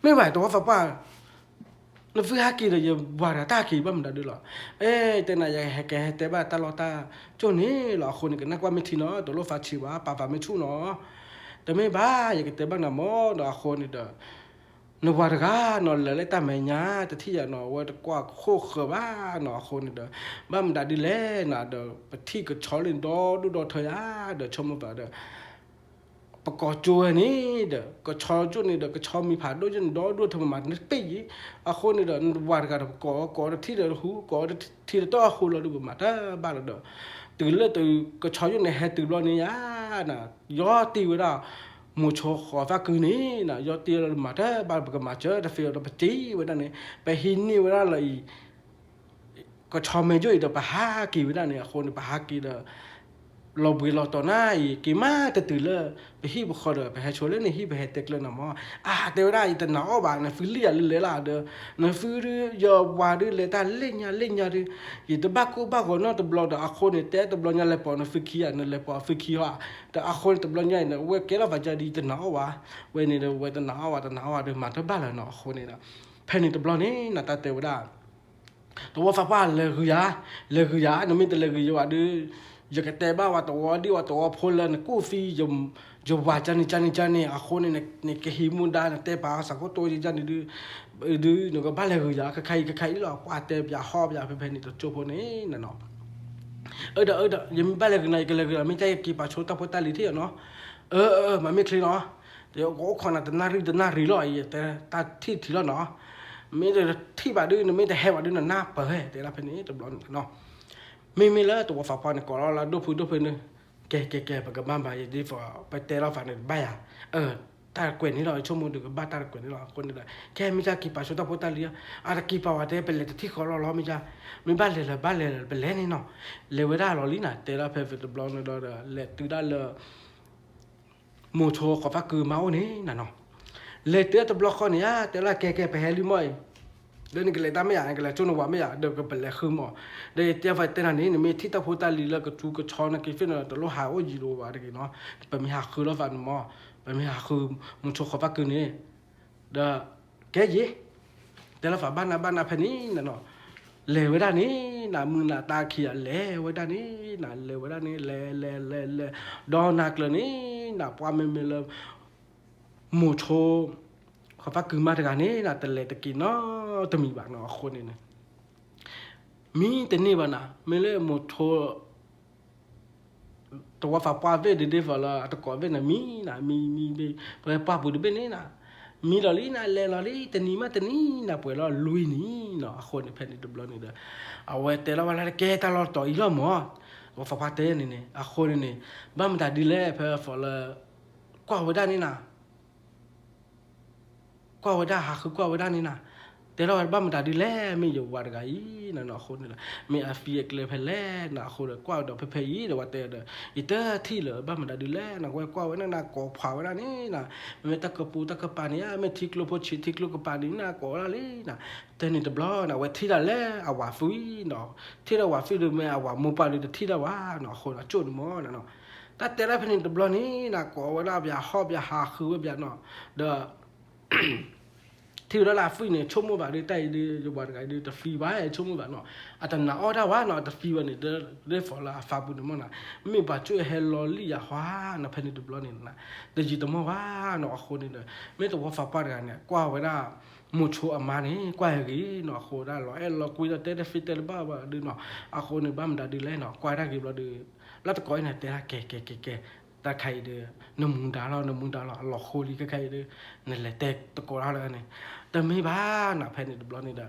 ไม่ไหวตัวฟ้าป้าแล้วฟื้นฮักกี่เดี๋ยววาระตากี่บ้างมันได้ด้วยหรอแต่นายแกแต่บ้าตลอดตาจนนี้หรอคนกันนักว่าไม่ทีเนาะตัวรถฟ้าชีวะป่าไม่ชู้เนาะแต่ไม่บ้าอย่างแต่บ้างนะโมหรอคนนี่เด้อนวาระนอนเลยตาไม่ยาแต่ที่อย่านอว่ากว่าโคกบ้าหนอคนนี่เด้อบ้ามันได้ดีแล้วนะเด้อปที่ก็ชอลินดอดูดอเธอเด้อชมมาแบบเด้อประกอบจัวนี่เด้อก็ชอจุนี่เด้อก็ชอมีผ่าด้วยจนดอด้วยธรรมะนี่ปีคนนี่เด้อวาระกันก็ที่เด้อหูก็ที่เด้อตัวหูเราดูมาถ้าบ้านเราเด้อตื่นเลยตื่นก็ชออยู่ในแฮตื่นรอนี่ยานะยอตีไว้ละมูโชขอฟ้าคืนนี้นะยอตีเรามาถ้าบ้านก็มาเจอแต่ฟิลเราไปจีไว้นั่นนี่ไปหินนี่ไว้ละเลยก็ชอไม่ยุ่ยเด้อไปหากี่ไว้นั่นนี่คนไปหากี่เด้อเราบุยเราต่อหน้าอีกี่มาแต่ตื่นเลยไปฮีบขอเด้อไปให้โชว์เล่นนี่ฮีไปให้เต็กเลยนะมอเดี๋ยวได้แต่หนาวบางนะฟิลเลียเลยล่ะเด้อนะฟิลยอวาดื้อเลยแต่เล่นยาดื้อยี่ตัวบ้าก็นอตัวบล็อกเด้อคนนี่แต่ตัวบล็อกยาเลยปอนะฟิกี้นะเลยปอฟิกี้ว่าแต่คนตัวบล็อกยาเนี่ยเว้ยเกล้าว่าจะดีแต่หนาววะเว้ยนี่เด้อเว้ยแต่หนาวเด้อมาตัวบ้านเลยเนาะคนนี่นะเพนนี่ตัวบล็อกนี่น่าตาเตวได้ตัวฟ้าป้าเลยคือยานะไม่แต่เลยคือยาดื้ออยากแต่บ้าว่าตัวพลนะกูฟียมว่าจันนี่คนนี่แกหิมุนได้นะแต่ป้าสักตัวจันนี่ดื้อนึกว่าบ้านเลยคือยาใครหรอกว่าแต่ยาหอบยาเพนนี่ตัวโจพนี่น่ะเนาะเด้อยังบ้านเลยกันเลยไม่ใช่กี่ป่าชดตาพุตาลิที่เนาะมันไม่คลีเนาะเดี๋ยวก็คนน่ะแต่น่ารีลอยแต่ตาที่แล้วเนาะไม่ได้ที่บ้านดื้อไม่ได้แห่บ้านดื้อน่ะหน้าเปิดแต่ละเพนนี่ตัวบอลเนาะไม่เลยตัวฝาพอเนี่ยก่อนเราดูพื้นนึงแกไปกับบ้านไปดีฝ่าไปเตะเราฝันเนี่ยบ้าตาเกวนนี่เราชั่วโมงดึกบ้าตาเกวนนี่เราคนนี่แหละแค่ไม่ใช่กี่ป่าชุดตาพุตาเลียอะไรกี่ป่าวเตะเป็นเลยที่เขาเราไม่ใช่ไม่บ้านเลยเป็นเล่นนี่เนาะเลวได้เราลีน่ะเตะเราเพอร์เฟกต์บอลเนี่ยเราเลยตื่นได้เลยมูโชขอฟ้าคือเมาส์นี่น่ะเนาะเลยเตะตัวบล็อกคนนี้เตะละแกไปเฮลิมอยเดี๋ยวนี้ก็เลยตามไม่อยากก็เลยจนว่าไม่อยากเดี๋ยวก็เป็นเลยคือหมอเดี๋ยวเจ้าไฟเต้นอันนี้เนี่ยมีที่ตาพูตาลีแล้วก็จูก็ชอนนะกิฟินแล้วแต่เราหาว่ายีโร่ว่าอะไรกันเนาะไปมีหาคือแล้วฟันหมอไปมีหาคือมึงโชว์ขอฟักคืนนี้เดี๋ยวแกยี่แต่ละฝาบ้านนาเพนี้น่ะเนาะเลวไว้ด้านนี้น่ะมึงน่ะตาเขียนเลวไว้ด้านนี้น่ะเลวไว้ด้านนี้เลดอนักเลยนี่น่ะปาไม่เลยมูโชขอฟักคือมาถึงอันนี้น่ะแต่เลยตะกี้เนาะตะมีบางเนาะคนนี่นะมีแต่นี่บ้านะไม่เลยมูโชตัวฟ้าป้าเวดเดฟละตะกอเวนะมีเบไปป้าบุดเบนี่นะมีลอลี่นะเลลอลี่แต่นี่มาแต่นี่นะป่วยละลุยนี่เนาะคนนี่เพนนี่ดับลนี่เด้อเอาไว้แต่ละวันละแกตลอดต่ออีกแล้วหมอว่าฟ้าป้าเต้นี่คนนี่บ้ามันได้ดีเลยเพอฟอละกว่าไว้ด้านนี้นะกว่าไว้ด้าหาคือกว่าไว้ด้านนี้นะแต่เราบ้ามันได้ดีแล้วไม่อยู่วัดกันอีนั่นเนาะคนนี่ไม่อาฟีเกลือเพลเล่นะคนกว่าเดี๋ยวเพย์เดี๋ยวว่าเตอร์อีเตอร์ที่เหลือบ้ามันได้ดีแล้วนะกว่าไว้นั่นนะก่อเผาไว้นั่นนี่นะไม่ตะกปูตะกปานี่ไม่ทิกลูกพอชิทิกลูกปานี่นะก่อละเลยนะแต่นี่ตะบล้อนะว่าที่ละแล้วเอาว่าฟุ้ยเนาะที่ละว่าฟุ้ยดูไม่เอาว่ามูปานี่ที่ละว่าเนาะคนละจุดมอนะเนาะแต่ละเพนนี่ตะบล้อนี่นะก่อไว้ละอย่าหอบอย่าหาคือว่าอย่าเนาะเด้อที่เราลาฟีเนี่ยชมว่าแบบได้ดีจะว่าไงดีแต่ฟีไว้ชมว่าแบบเนาะอาจจะหน้าอ้อถ้าว่าเนาะแต่ฟีวันนี้ได้ฟอลลาฟาบุญมันนะไม่บาดช่วยเฮลลอลี่อะว่านะเพนนี่ดูบล็อกนี่นะแต่จีตมาว่าเนาะคนนี่เนาะไม่ต้องว่าฟาปาร์กันเนี่ยกว่าเวลามุดชัวมานี่กว่าอย่างนี้เนาะคนได้หรอเราคุยแต่ได้ฟิตเตอร์บ้าว่าดูเนาะคนนี่บ้ามันได้ดีเลยเนาะกว่าได้กี่เราดูแล้วแต่ก้อยเนี่ยแต่ละแกตาใครเด้อน้ำมึงด่าเราหลอกโคลีก็ใครเด้อนั่นแหละแต่ตะโกนเราเลยเนี่ยแต่ไม่บ้านะเพนนี่ดูบล็อกนี่เด้อ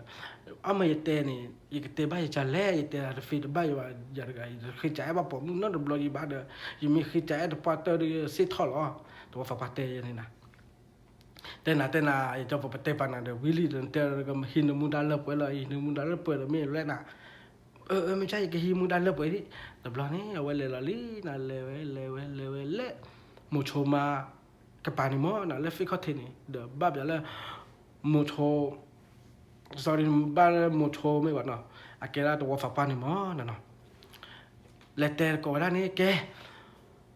อามาเตนี่อีกเตบ้าจะเล่เตะฟีดบ้าว่าอย่างไรคือใจบ้าผมนั่นดูบล็อกอีบ้าเด้อยังมีคือใจแต่พอเตอร์สิทอลอ๋อตัวฟ้าเตยนี่นะแต่น่ะจะพอเตปานะเด้อวิลลี่เดินเตอร์ก็หินมุนดาลเปิดเลยหินมุนดาลเปิดไม่รู้นะไม่ใช่ก็หินมุนดาลเปิดดิแต่บล็อกนี่เอาไว้เลยละลีน่ะเลมูโชมากับปานิโมน่ะเลฟิคอเทนี่เด้อบ้าแบบแล้วมูโชsorry บ้านมูโชไม่ว่าเนาะอาเกล่าตัวฟ้าปานิโมน่ะเนาะเลเตอร์ก็ว่านี่แก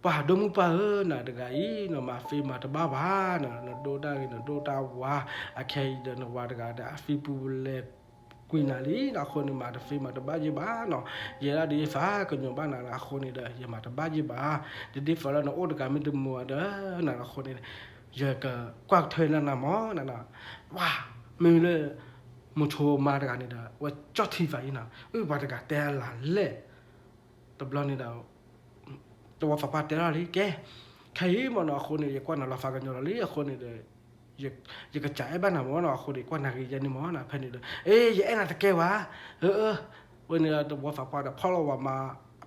ป่าดมุป่าน่ะเด็กไอ้น่ะมาฟีมาตบ้าบ้าน่ะโดได้น่ะโดตาวาอะเคเดนวาดกาดาฟีปูเลกุยนาลีน่ะคนมาตฟีมาตบ้าจีบ้าน่ะเยลาดีฟ้าก็ยบ้านน่ะคนนี่เด้ยมาตบ้าจีบ้าดีฟ้าแล้วน่ะโอ้ดกามิดมัวเด้อน่ะคนนี่เยก็กวักเทยน่ะหมอน่ะว้ามีเลยมุโชมาตกานี่เด้ว่าจอดที่ไฟน่ะบาดกาแต่ละเล่ตบลอนี่เด้ตัวฝาปาเตลาลีแกใครมันเอาคนนี้กว่าน่ะเราฝากกันอยู่ลีคนนี้เลยยังกระจายบ้านน่ะมันเอาคนนี้กว่านักเรียนนี่มันน่ะเพิ่นนี่ยังไอ้น่ะตะแกวะวันนี้ตัวฝาปาพ่อเราว่ามา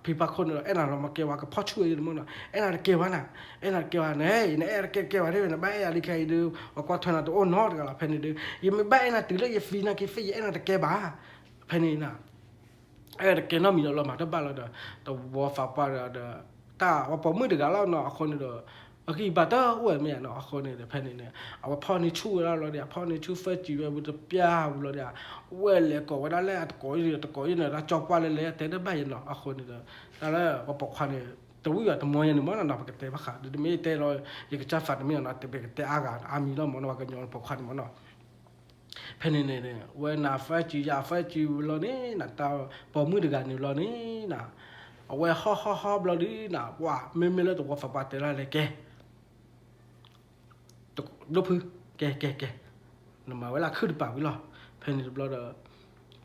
พี่ปาคนไอ้น่ะเรามาแกวะก็พ่อช่วยมันน่ะไอ้น่ะตะแกวะน่ะไอ้น่ะแกวะเนี่ยไอ้แกวะที่น่ะบ้าไอ้ลิใครดูว่าก็ทนตัวโอ้นอดกันล่ะเพิ่นนี่ดูยังไม่บ้าไอ้น่ะตื่นเลยยังฟีน่ะกี่ฟีไอ้น่ะตะแกบ้าเพิ่นนี่น่ะไอ้ตะแกน้อมีเรามาตะบ้าเราตัวฝาปาเด้อตาว่าปมือเด็กเราเนาะคนเดียวคือบัตรอ้วนเนี่ยเนาะคนเดียวเพนเนี่ยเอาว่าพ่อนี่ชู้เราเนี่ยพ่อนี่ชู้เฟจิเวบุตรเปียบุเราเนี่ยเวลเลยก็ว่าได้แล้วตะโกยเนี่ยเราจอบว่าเลยแต่ได้ใบเนาะคนเดียวแต่แล้วว่าปกครองเนี่ยตัวอยู่ตัวมวยเนี่ยมันน่ะปกติบ้าค่ะเดี๋ยวไม่แต่เราอยากจะฟัดมีเนาะแต่ปกติอากาศอามีเรามันว่ากันย้อนปกครองมันเนาะเพนเนี่ยเว้นน่ะเฟจิยาเฟจิเราเนี่ยน่ะตาปมือเด็กเนี่ยเราเนี่ยน่ะเอาไว้ฮ่อบเราดิน่ะว่าไม่เลิกตัวฝาปาเตล่าเลยแกตัวดูพื้นแกนมาเวลาขึ้นป่าวิลล่ะเพนเราเด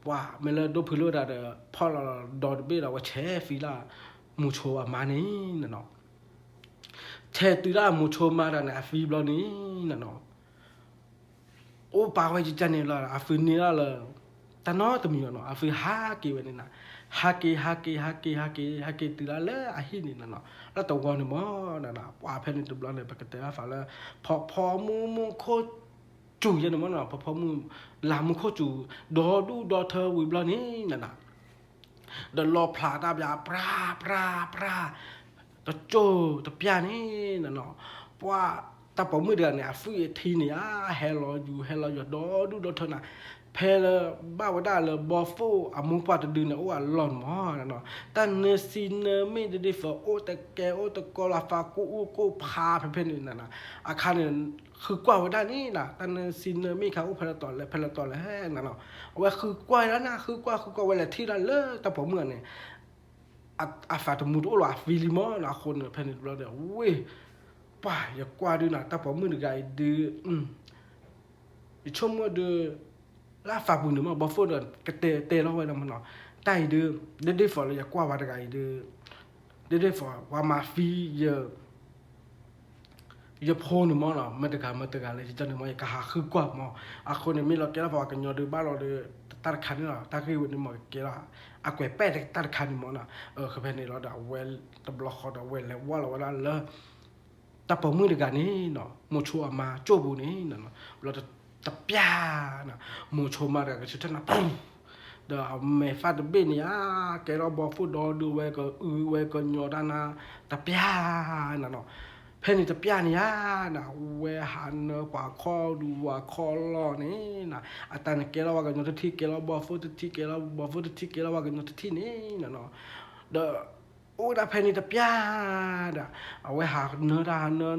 ว่าไม่เลิกดูพื้นเราเดพ่อเราดอดเบี้ยเราว่าแช่ฟีล่ามูโชอามานี่น่ะเนาะแช่ตีล่ามูโชมาดานะฟีเรานี่น่ะเนาะโอ้ป่าไว้จิจันนี่ล่ะอาฟีนี่ล่ะเลยแต่น้อตัวมีเนาะอาฟีฮากีเวนี่นะฮากีตีละเลยอาหินี่นะแล้วตัววันนี่มั้งนะว่าเพนนี่ตัวบลอนเลยปกติแล้วฝ่าเลยพอมูโคจูยันมั้งนะพอมูลามูโคจูดอเธอวิบลอนี่นะเดินรอพลาดาบยาปราตัวโจตัวปียนี่นะเนาะว่าแต่พอมือเดือนเนี่ยฟื้นทีเนี่ยเฮลอยู่ดอเธอนะเพลบ้าว่าได้เลยบอฟูอามุปัตดึงเนี่ยโอ้หล่อนมอนะเนาะแต่เนซินไม่ได้ฝโอแต่แกโอแต่กอลาฟากูพาเพนนี่นะอาคารเนี่ยคือกว่าว่าได้นี่นะแต่เนซินไม่เขาเพลตอนเลยแห้งนะเนาะว่าคือกว่าแล้วนะคือกว่าเวลาที่นั่นเลยแต่ผมเหมือนเนี่ยอาฟาตมุดโอ้หล่ะฟิลิมอนะคนเพนนี่เราเดี๋ยวเว้ยป่าอย่ากว่าดูนะแต่ผมเหมือนไงดื้อชมว่าดื้อลาฝากบุญหรือมาบอฟเฟอร์เดินกระเตะเราไว้แล้วมันเนาะใต้เดิมได้ฝอเราอยากกว่าว่าไงเดิมได้ฝอว่ามาฟีเยอะพอหนึ่งมั้งเนาะมาตรการเลยที่จะหนึ่งมั้งก็หาคือกว่ามั้งอาคนเนี่ยไม่เราเกล้าพอกันยอดบ้านเราเลยตัดขันเนาะตัดคือวันนี้มั้งเกล้าอาก๋วยแป้ตัดขันมั้งเนาะคือเพนนี่เราด่าเวลตบล็อกเขาด่าเวลแล้วว่าเราว่าแล้วแต่พอมือเดียวกันนี่เนาะโมชัวมาโจบุนี่เนาะเราจะตะปียนะมูชมาแล้วก็ชุดนั้นปุ๊บเดี๋ยวไม่ฟาดเบนี่แกเราบอกฟูดอดูเวก็เวก็ยอดานะตะปียนะเนาะเพนนี่ตะปียนี่นะเวหันกว่าคอดูว่าคอลอนี่นะอาตานแกเราว่ากันยอดที่แกเราบอกฟูดที่แกเราบอกฟูดที่แกเราว่ากันยอดที่นี่นะเนาะเดี๋ยวโอ้ดาเพนนี่ตะปียนะเอาไว้หาเนื้อดาเนื้อ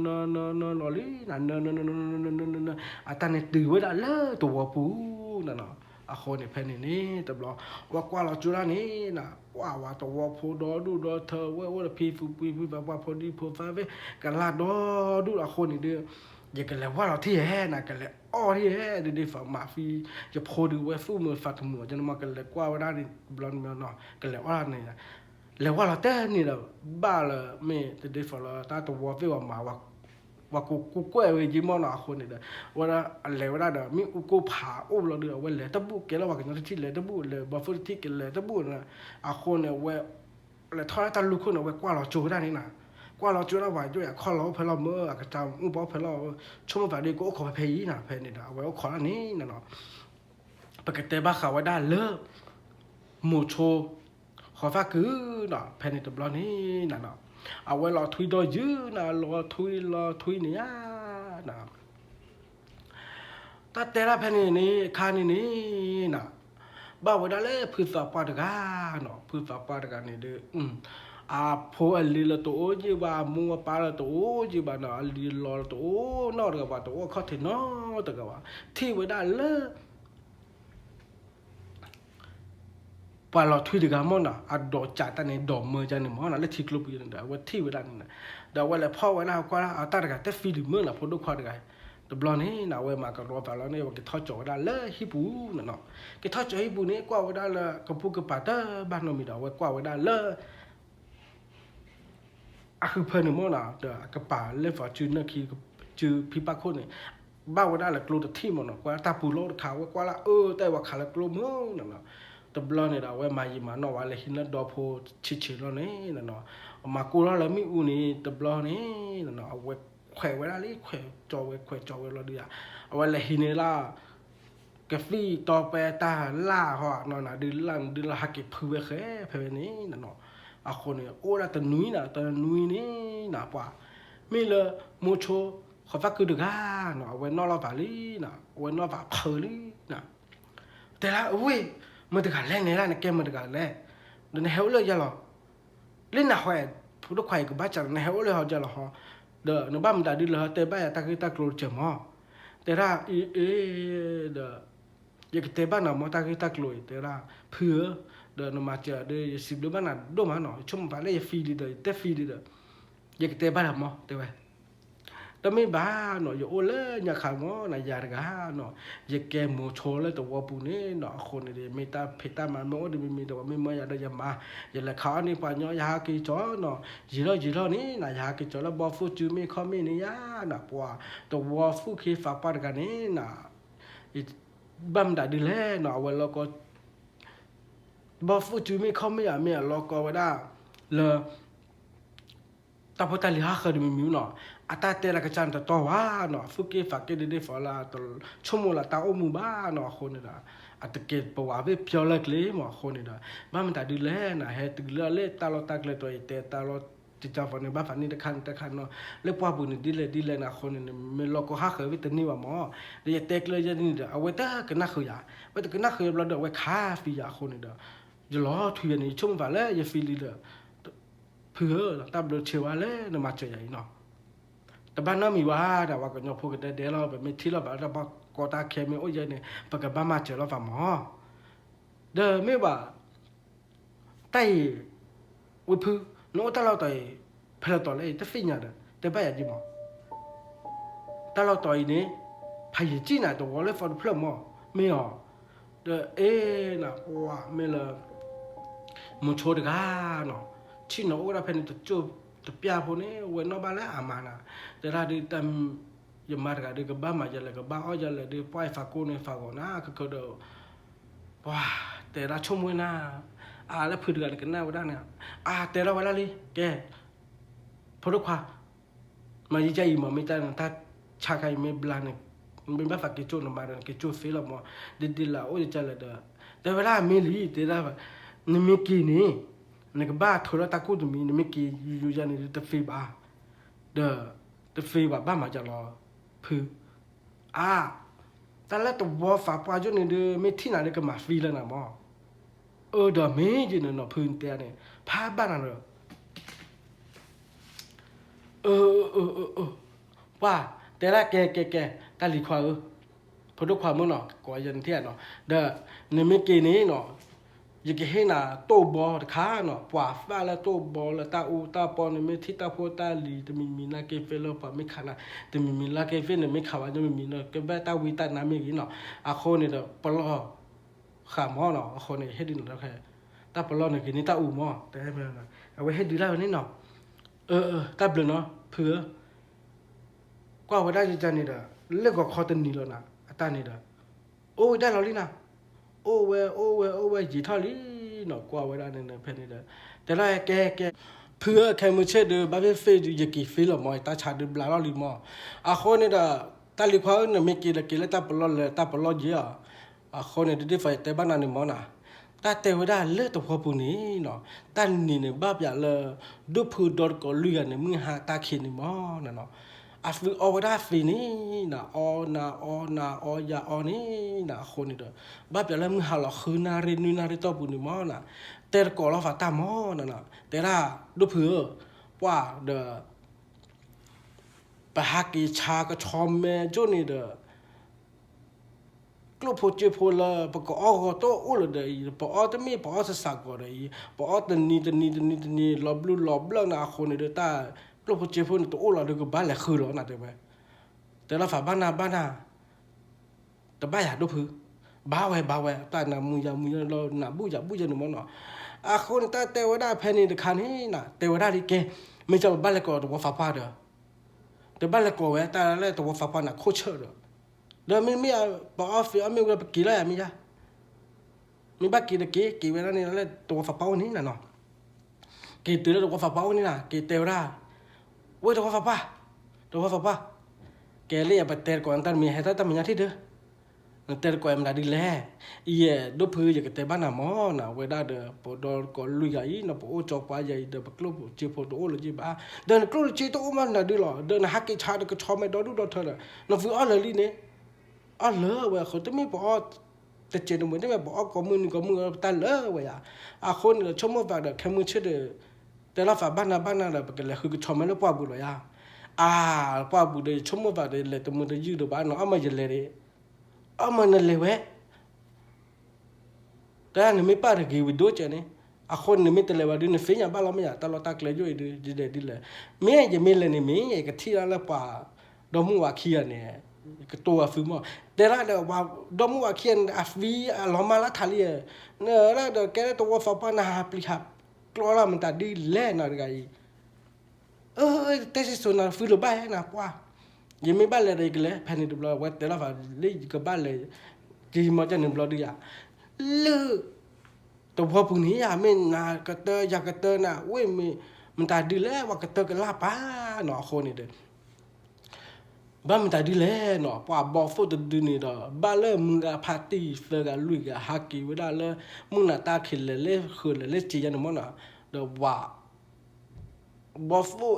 ลินะเนื้ออาตานเนี่ยตื่นไว้ได้เลยตัวปูนะเนาะอาคนเนี่ยเพนนี่แต่บอกว่ากว่าเราจุดนี้นะว่าตัวพูดดูเธอว่าพี่แบบว่าพอดีพอฟ้าเว้กันลาดูอาคนนี่เด้ออย่างกันแล้วว่าเราที่แห่นะกันแล้วอ้อที่แห่เดี๋ยวฝั่งมาฟีจะพอดูไว้ฟูมือฟัดมือจะนมากันแล้วกว่าได้บลอนเมลเนาะกันแล้วว่าเนี่ยแล้วว่าเราแต่นี่เราบ้าเลยไม่เดี๋ยวฝั่งเราตาตัวเว้ว่ามาว่ากูกล้วยเว้ยยิมอนอาคนนี่เด้อว่าอะไรว่าเด้อมีกูผาโอ้เราเด้อเว้ยเลยตะบุเกล้าว่ากันที่เลยตะบุเลยบัฟเฟอร์ที่กันเลยตะบุนะอาคนเนี่ยเว้ยเลยทอดตาลุกคนเนี่ยเว้ยกว่าเราจูได้นี่นะกว่าเราจูได้ไว้ด้วยข้อเราเพลเราเมื่อกระจำบอกเพลเราชั่วโมงแบบนี้กูขอเพย์นะเพย์นี่นะเว้ยขออันนี้นะเนาะปกติบ้าข่าวว่าได้เลิกหมู่โชขอฟ้าคือเนาะเพย์นี่ตัวบล็อกนี่นะเนาะเอาไว้รอทุยดอยยื้อนะรอทุยเนี่ยนะถ้าแต่ละแผ่นนี้คานี่นะบ้าไว้ได้เลยพื้นฝาปาดกาเนาะพื้นฝาปาดกานี่เด้อ โพอันลีละตัวจีบามัวปาละตัวจีบานะอันลีลอละตัวนอตกว่าตัวเขาเทนอตกว่าที่เวลาเลปาลอทุยดกามอนะอัดดอจัตเนี่ยดอมือจันเนี่ยมอนะเลทิกลุบยันเดาว่าที่เวลาเนี่ยเดาว่าเลยพ่อเวลากว่าอัตราการเตฟีดมือนะพอดูความได้แต่บลอนี่นะเว้มากับรอปาลอเนี่ยว่ากิทอจ่อได้เลยฮิบูนะเนาะกิทอจ่อฮิบูเนี่ยกว่าเวลาละกับพูกับปาเตอร์บ้านเรามีดาวว่ากว่าเวลาเลยคือเพิ่นมอนะเดอกระป่าเล่นฝาจืนนะคือจือพิปักคนเนี่ยบ้าเวลาละกลัวแต่ที่มันเนาะกว่าตาปูโลขาวกว่าละแต่ว่าขาละกลัวมึงนะเนาะตบล้อเนี่ยเราเว้มายิมาเนาะว่าเลยหินละดอโพชิแล้วเนี่ยนะเนาะมากูแล้วมีอูนี่ตบล้อนี่นะเนาะเอาไว้แขวเวลาลิแขวจอไว้แขวจอไว้เราดีอ่ะเอาไว้เลยหินละกาแฟต่อไปตาล่าฮะเนาะนะดือลังฮักเก็บเพื่อแค่เพื่อนี้นะเนาะคนเนี่ยโอ้ละตะนุยนะตะนุยนี่นะป่ะมีเลยโมโชเขาฟักคือดึกอ่ะเนาะเอาไว้นอเราบาลีนะเอาไว้นอเราเพลีนะแต่ละเว้ยมันตะการแรกในร้านเกมมันตะการแรกเดี๋ยวในเฮลเลยจะหรอเล่นหนักแหวนผู้ทุกใครก็บ้าจังในเฮลเลยเขาจะหรอเดี๋ยวในบ้านมันได้ดีเลยแต่บ้านตะกี้ตะกรูเจมอแต่ละเดี๋ยวอยากเตะบ้านน่ะมอตะกี้ตะกรูแต่ละเผื่อเดี๋ยวนมาเจอเดี๋ยวสิบเดือนบ้านน่ะโดมาหน่อยชุ่มไปเลยฟีดีเดี๋ยวเตะฟีดีเดี๋ยวอยากเตะบ้านน่ะมอเตะไปแต่ไม่บ้าเนาะอย่าโอเลยอย่าขามอนะอย่าระกาเนาะอย่าแกโมโชเลยตัวปูนี่เนาะคนนี่ไม่ตาเพตามันโมดิมีตัวไม่มาอย่าได้ยามาอย่าละขานี่ปะเนาะอย่ากิจอเนาะจีรอนี่นะอย่ากิจอแล้วบอฟูจูมีคอมีนี่ยานะปัวตัววอฟูคีฝากปากันนี่นะบัมได้ดีเลยเนาะเวลาก็บอฟูจูมีคอมีอ่ะมีอ่ะเราก็ว่าได้เลยตาพอตาลิฮะเคยมีมิวเนาะอาตาเตระกจันตัวว่าเนาะฟุกิฝากเกดเดฟอลาตัวชั่วโมงละตาอมูบ้าเนาะคนนี่ละอาตเกตปว่าเว็บเพียวเล็กเลยมั้งคนนี่ละบ้านมันตัดดีเลยนะเฮตุเลือเล่ตาลตักเลยตัวเอเตตาลจิตใจฝันในบ้านฝันนี่ตะคันเนาะเล็กว่าบุญดีเลยนะคนนี่ไม่ลอกก็ฮักเคยวิตนี่ว่ามั้งเดี๋ยวเตกเลยจะนี่เดี๋ยวเอาไว้ตากันนักขยะไว้ตากันนักขยะเราเดี๋ยวไว้คาฟียาคนนี่เดี๋ยวจะล้อทุยนี่ชุ่มฝันเลยอย่าฟีลีเด้อเพื่อตับเดือดเชียวเลยนมาเจอใหญ่เนาะแต่บ้านน้ามีว่าแต่ว่าก็ยอมพูดกันเดี๋ยวเราแบบไม่ที่เราแบบเราบอกกอตาเคมีโอ้ยเนี่ยปากบ้านมาเจอเราฝ่าหมอเด้อไม่ว่าไต้วิพื้นโน้ตเราต่อยเพลต่อเลยแต่ฟิญญาเด้อแต่ไปอย่างจีมั้งแต่เราต่อยนี้พายจีน่ะตัวเลยฟันเพลมั้งไม่หรอเด้อน่ะว้าไม่เลยมุชโชดกันเนาะชิโน่เราเป็นตัวจูบตัวพิอาพวกนี้เว้นนบ้านแล้วอามานะแต่ถ้าดีตามยามารกาดีกับบ้านมาจะเลยกับบ้านอ้อยจะเลยดีป้ายฝากกูเนี่ยฝากกูนะก็เดี๋ยวว้าแต่ละชั่วโมงนะแล้วพื้นกันหน้าวันนั้นเนี่ยแต่ละวันละลิแกพอรู้ว่ามายิ่งใจมันไม่ได้ถ้าชาใครไม่บลานเนี่ยไม่บ้าฝากกิจจุนมาเนี่ยกิจจุนฟิลล์มั้งดีละโอ้ยจะเลยเด้อแต่เวลาไม่ลีแต่ละนี่ไม่กี่นี่นี่ก็บ้าทั่วตะกูจะมีนี่ไม่กี่อยู่ยันนี่จะฟีบ้าเด้อจะฟีบ้ามาจะรอพื้นแต่ละตัววัวฝาปลาจนนี่เด้อไม่ที่ไหนเลยก็มาฟีแล้วนะมั้งเด้อไม่จีนเนาะพื้นเตี้ยเนี่ยพาบ้านนั่นเหรอว่าแต่ละแกตาลีควาพอดูความมึงเนาะก่อยันเทียเนาะเด้อนี่ไม่กี่นี้เนาะยิ่งเห็นน่ะโตบอลขาเนาะปว่าฟ้าแล้วโตบอลแล้วตาตาปอนนี่ไม่ที่ตาโพตาลีแต่มีนักเกฟแล้วปะไม่ขนาดแต่มีนักเกฟเนี่ยไม่ขาวจะมีเนาะก็แบบตาวิตาน้ำไม่กินเนาะคนนี่เด้อปลอขามอเนาะคนนี่เฮ็ดดินแล้วแค่ตาปลอเนี่ยกินนี่ตาอูมอแต่ให้เพิ่นน่ะเอาไว้เฮ็ดดีแล้วนี่เนาะตาเปลือเนาะเผื่อกว่าได้จันนี่เด้อเลิกก็คอตันนี่แล้วนะตานี่เด้อโอ้ได้แล้วลินะโอ้เวจีท่าลีเนาะกว่าเวลาเนี่ยเพนนี่เด้อแต่ละแกเพื่อแค่มือเช็ดเด้อบาเฟเฟยกี่ฟิลมอยตาชาเด้อบลาลอลิมอคนนี่เด้อตาลิควาเนี่ยไม่กี่ละตาปลอเลยตาปลอเยอะคนนี่ได้ไฟแต่บ้านนั่นนี่มอนะตาเตวดาเลือดตัวพอปุ่นี่เนาะตานี่เนี่ยบ้าอย่าเลยดูพูดดอดก็เลือดเนี่ยมึงหาตาเขียนนี่มอนะเนาะ ฟิอวดาฟินี่นะอยาออนี่นะคนนี่เด้อบ้าเปล่ามึงหาหลอกคือนารีตัวบุญมอนะแต่ก่อนเราฝากตามอนะแต่ละดูเผื่อว่าเด้อไปหากิชาก็ชอมแม่จุนี่เด้อกลุ่มผู้เจ็บผู้ละปกอ้อก็โตอุ้เลยเด้อปกอ้อจะมีปกอ้อจะสักก็ได้ปกอ้อตันนี้ลอบเล่นะคนนี่เด้อตากลุ่มผู้เจ็บผู้นี่ตัวอุ้ละเด้อก็บ้านแหละคือหรอนะเด้อไปแต่เราฝากบ้านนาแต่บ้านอยากดูเผื่อบ้าไว้ตาหน้ามือเราหน้าบุญหนูมันเนาะคนตาเทวดาแผ่นดินคันนี้นะเทวดาดิแกไม่จะบ้านเล็กก็ตัวฟ้าป่าเด้อแต่บ้านเล็กก็เว้ยตาเล็กตัวฟ้าป่าน่ะโคตรเชื่อเด้อเดี๋ยวมีปออฟฟิศมีก็ไปกี่แล้วมีจ้ะมีบ้านกี่เวลานี่แล้วตัวฟ้าป่านี่น่ะเนาะกี่ตัวตัวฟ้าป่านี่น่ะกี่เทวดาเว้ยตัวฟ้าป่าแกเลยไปเตะก่อนตอนมีเหตุตอนมีอะไรที่เด้อเตะก่อนมันได้เลยดูเพื่อจะเตะบ้านน่ะมอน่ะเวลาเด้อพอโดนก่อนลุยใหญ่น่ะพอจบไปใหญ่เด้อพอกลุ่มจีพอตัวเลยจีบ้าเดินกลุ่มจีตัวมันน่ะดีหรอเดินฮักกิชาเด็กก็ชอบไม่โดนดูโดนเธอเลยน่ะฟิวอะไรลีเนี่ยเลยเว้ยเขาจะมีปอแต่เจนเหมือนที่แบบปอก็มือตาเลยเว้ยคนชมว่าเด็กแค่มือเชื่อเด้อแต่ละฝาบ้านน่ะแบบกันเลยคือชอบไม่รู้ปอบุเลยปอบุเด้ชมว่าเด้เลยตัวมือเด้ยืดบ้านเนาะมาเจเลยเด้มานั่นเลยเว้ยแต่เนี่ยไม่ป้าเด็กวิดีโอเจเนี่ยคนเนี่ยไม่แต่เลยว่าดูเนี่ยฟิญญาบ้านเราไม่อยากตลอดตากเลยอยู่ดีเลยเมียจะมีเลยเนี่ยเมียก็ที่ละป่าดมุว่าขี้เนี่ยก็ตัวฟิล์มแต่ละเดี๋ยวว่าดมุว่าขี้ฟีล้อมาละทะเลเนี่ยละเดี๋ยวแกตัวฟ้าป้านาปลิฮับกลัวละมันตัดดีเล่นอะไรกันแต่สิส่วนนั้นฟิลบ้านะป่ายังไม่บ้านเลยอะไรกันเลยแผ่นดินบล็อกว่าแต่ละฝ่ายเลยก็บ้านเลยจีมาจากหนึ่งบล็อกดีอ่ะเลือตัวพอปุ่นนี้อ่ะไม่นากระเตยอยากกระเตยน่ะเว้ยมันตาดีแล้วว่ากระเตยกันลาป้าหนอคนนี่เด้อบ้านมันตาดีแล้วหนอป่าบอกฟูดดูนี่เด้อบ้านเลยมึงกับปาร์ตี้เฟอร์กับลุยกับฮักกี้เวลาเลยมึงน่ะตาขึ้นเลยคืนเลยจีจันมันน่ะเด้อว่าบอฟู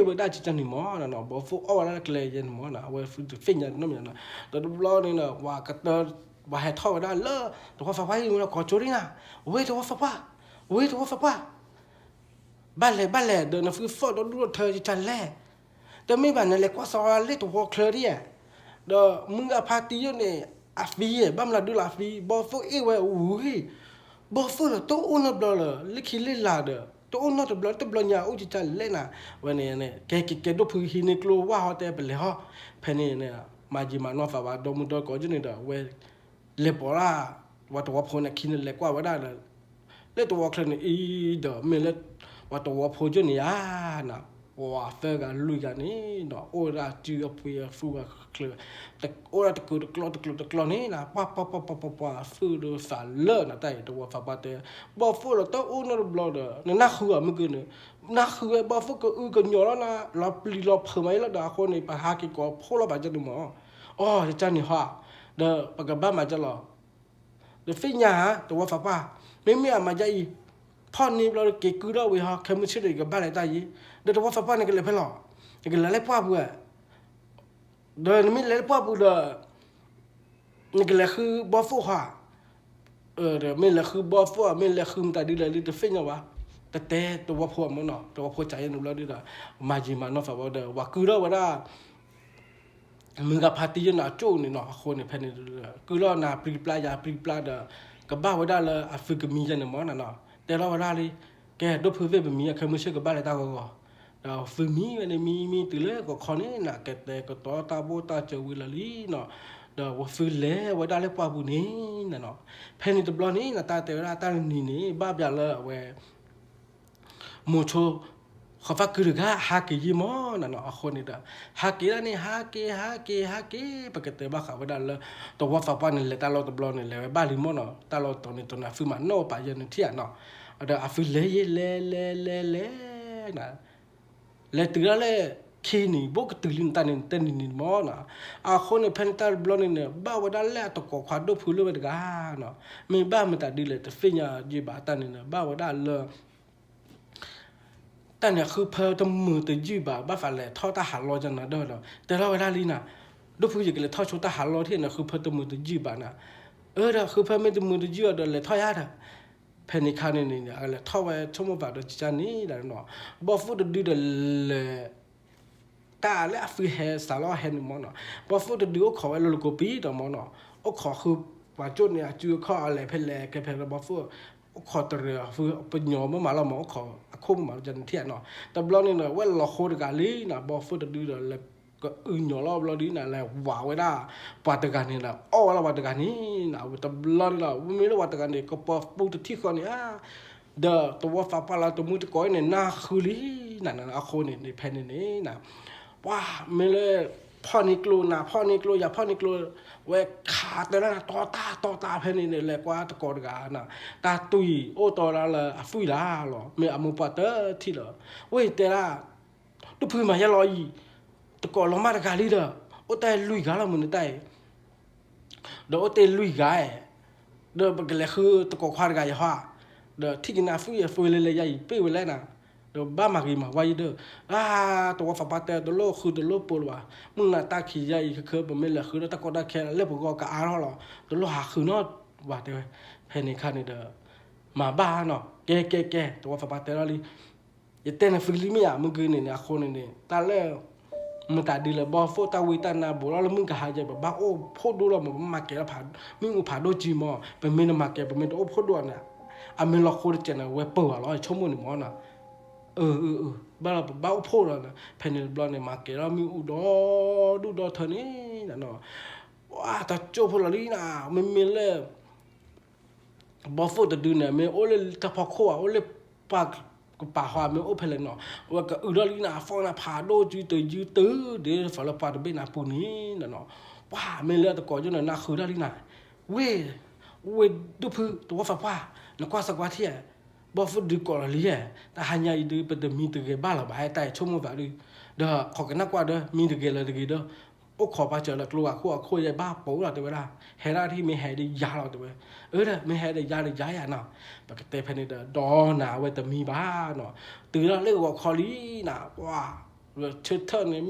เวลาจีจันนี่มั้งนะเนาะบอฟูเอาอะไรกันเลยจันมั้งนะเว้ยฟูฟินจันนั่นอย่างนั้นแต่ดูบล็อกนี่เนาะว่ากระเตยว่าให้ท่อได้เลยตัวฟ้าไปมึงก็จริงนะเว้ยตัวฟ้าบ้านเลยเดินฟื้นฟอดดูเธอจะแล่แต่ไม่บ้านนั่นแหละก็สอนเล่ตัวเคลอรี่อ่ะเด้อมึงกับพาร์ตี้อยู่เนี่ยฟีบ้านเราดูฟีบอฟูเว้ยอุ้ยบอฟูละตัวอุ่นบล็อกเลยลิขิตลิลาเด้อตัวอุ่นตัวบล็อกเนี่ยอุ้ยจะเล่นนะวันนี้เนี่ยแกดูพื้นที่นี่กลัวว่าเขาแต่เป็นเลยฮะเพนนี่เนี่ยมาจีมาโนฟ้าว่าดมุดก็จุนี่เด้อเว้ยเล็บปลาว่าตัวพอเนี่ยคิดเล็กกว่าได้เลยเล็กตัวเคลนี่เด้อไม่เล็กว่าตัวพอจุนี่นะว่าเฟกันลุยกันนี่เนาะโอ้ราจือเปียฟูกเคลแต่โอ้ราตะกลอนี่นะป้าฟูดูสารเลิศนะแต่ตัวฟ้าปาเตบอฟูเราต้องอู้นบลอเด้อเนี่ยนักคือมึงกันเนี่ยนักคือบอฟูก็กันอยู่แล้วนะเราปลีเราเพิ่มไหมแล้วดาคนนี่ไปหากี่ก็พวกเราไปจะดูมั้งจะจันนี่ฮะเด้อปากบ้านมาจะหรอเดี๋ยวฟิญญาตัวฟ้าป้าไม่มาใจพ่อนี่เราเกี่ยกูเราวิฮะแค่ไม่เชื่อกับบ้านไหนตายยี่เดี๋ยวตัวฟ้าป้านี่ก็เลยเพ่หรอก็เลยป้าบัวเดี๋ยวไม่เลยป้าบัวเด้อนี่ก็เลยคือบอฟูฮะเดี๋ยวไม่เลยคือบอฟูไม่เลยคือมันตายดีเลยเดี๋ยวฟิญญาวะแต่ตัวพ่อมันเนาะตัวพ่อใจนุ่มเราดีละมาจีมาโนฟ้าบัวเด้อว่ากูเราว่าได้มึงกับพาร์ตี้น่ะโจ้นี่เนาะคนนี่แผ่นนี่คือเราน่ะปรีปลาเด้อกับบ้าว่าได้เลยฝึกมีจังมั้งน่ะเนาะแต่เราว่าได้เลยแกดูเพื่อเว็บมีเคยมือเชื่อกับบ้านเลยตาก็เราฝึกมีวันนี้มีตื่นเลยก็คนนี้น่ะแกแต่ก็ต่อตาโบตาเจวิลลีเนาะเดี๋ยวว่าฝึกเลยว่าได้เลยป้าบุนี่น่ะเนาะแผ่นนี่ตัวบล็อกนี่น่ะตาแต่ว่าตานี่บ้าแบบเลยเว้ยโมโชเขาฟักคือก็ฮักกี้ยี่ม้อนั่นเนาะคนนี้เด้อฮักกี้แล้วนี่ฮักกี้ปกติบ้าเขาไม่ได้เลยตัวว่าฟ้าป้านี่แหละตาเราตัวบล็อกนี่แหละบ้าลิมอนเนาะตาเราตัวนี้ตัวน่ะฟิมันโน่ไปยันเที่ยเนาะเดี๋ยวฟิเลยนะเลยตื่นแล้วขี้นี่บุกตื่นตันนี่ม้อนะคนนี้เพนตาบล็อกนี่เนี่ยบ้าว่าได้แล้วตัวก็ขวาดูพื้นเลยกันเนาะมีบ้ามันตัดดีเลยแต่ฟิญญาจีบาตันนี่เนี่ยบ้าว่าได้เลย แต่เนี่ยคือเพอตัวมือตัวยืบบ้าฝันแหละท่อตาหันรอจังนะเด้อเราแต่เราเวลาลีน่ะดูผู้หญิงเลยท่อชุดตาหันรอที่น่ะคือเพอตัวมือตัวยืบน่ะเด้อคือเพอไม่ตัวมือตัวยืบเด้อเลยท่อยาเด้อเพนิคานี่เนี่ยอะไรท่อไว้ชั่วโมงบาทเด้อจานนี้แล้วเนาะบ่ฟูดดูเด้อเลยตาและฟิเฮสาลอเฮนมอเนาะบ่ฟูดดูขอไว้โลโกปีดมอเนาะโอ้ขอคือว่าจุดเนี่ยจื้อข้ออะไรเพลแลแกเพลบ่ฟูขอตเรือคือเป็นยอมมาเราหมอขอคุ้มมาจันเทียนเนาะแต่บล็อกนี่เนาะว่าเราโคตรกาลีนะบอฟูดดูเด้อแล้วก็หยอรอบเราดีนะแล้วว้าวไว้ได้ปาตการนี่นะอ้อเราปาตการนี่นะแต่บล็อกนี่เราไม่รู้ปาตการนี่ก็ปอปูตที่คนนี่เด้อตัวฟ้าปลาตัวมือตะก้อยเนี่ยน่าคือลีนั่นน่ะอาโคนี่ในแผ่นนี่นะว้าไม่เลยพ่อนิกลูนะพ่อนิกลูอย่าพ่อนิกลูเวขาดแต่ละต่อตาแผ่นนี่เนี่ยแหละกว่าตะกอดกานะตาตุยโอ้ต่อละละฟุยละหรอไม่อามุปะเตอที่เหรอเว้ยแต่ละดูพื้นมาอย่ารออีตะกอดลงมาตะกาลีเด้อโอ้แต่ลุยกาละมึงแต่เด้อโอ้แต่ลุยกาเด้อบักเลยคือตะกอดควาดกาอย่าว่าเด้อที่กินอาฟุยเลยใหญ่เป้ไว้แล้วนะเด้อบ้ามากีมาไว้เด้อตัวฝาปาเตตัวโลคือตัวโลปลวะมึงน่ะตาขี้ใหญ่คือบ่แม่นละคือตะกอดได้แค่เล็บก็กะอาหรอตัวโลหาคือเนาะว่าเด้อเพนี่คันนี่เด้อมาบ้าเนาะแกตัวฝาปาเตละลียเต้นฟิลิมีอ่ะมึงกินเนี่ยอาคนเนี่ยตาเล่มึงตาดีเลยบอโฟตาวิตานาบุแล้วมึงก็หายใจแบบบ้าโอ้พูดดูแล้วมันมาเกล้าผ่านมึงผ่านโดจีมอเป็นเมนมาเกลเป็นเมนโอ้พูดด้วยเนี่ยอเมนล็อกโคตรเจนเว็บเปิดแล้วชั่วโมงหนึ่งมั้งนะบ้าบ้าพูดแล้วนะเพนเนลบลอนเนี่ยมาเกล้ามีอุดอดูดอเธอนี่นะเนาะว้าแต่โจ้พูดแล้วนี่นะมันมีเลยบอโฟตดูเนี่ยมันโอ้เลยตะพอโคโอ้เลยปากก็ป่าหวานไม่โอเพลนเนาะว่าก็อุดรลีน่าฟองน่ะพาโดจื้อตื้อเดี๋ยวฝรั่งปาดเบน่าปูนี้น่ะเนาะว้าไม่เลือดตะกอนจนน่ะคือได้ลีน่าเว้ดูพื้ตัวฟ้าป้าแล้วก็สักว่าที่บ่ฟุดดูก่อนลีแต่หันยาดูเป็นมีตะเกบ้าละบายแต่ชั่วโมงแบบนี้เด้อขอกันนักว่าเด้อมีตะเกเลยตะเกเด้อโอ้ขอปาเจอละกลัวคู่ใหญ่บ้าปูละตัวเวลาเฮราที่ไม่ให้ได้ยาเราตัวเวลาเด้อไม่ให้ได้ยาได้ย้ายอ่ะเนาะปกติเพนเดอดอหนาไว้แต่มีบ้าเนาะตื่นแล้วเรียกว่าคอลีน่ะว้าเชิดเท่านี้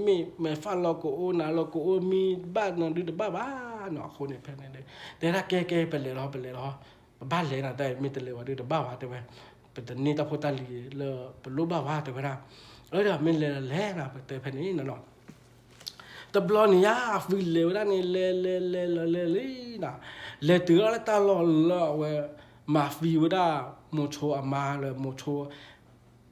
มีฟันเราก็โอนะเราก็โอมีบ้านนั่นดูแต่บ้าเนาะคนเนี่ยเพนเดแต่ถ้าแกเป็นเลยเหรอบ้านเลยนะแต่มีแต่เลยว่าดูแต่บ้าตัวเวลาเป็นแต่นี่ตาโพตาลีเลยเป็นรูปบ้าตัวเวลาเด้อไม่เลยแล้นะแต่เพนนี่เนาะแต่บลอนี่ยาฟิลเลวนะนี่เลนะเลตืออะไรตลอดละเวมาฟิวดาโมโชอามาเลยโมโช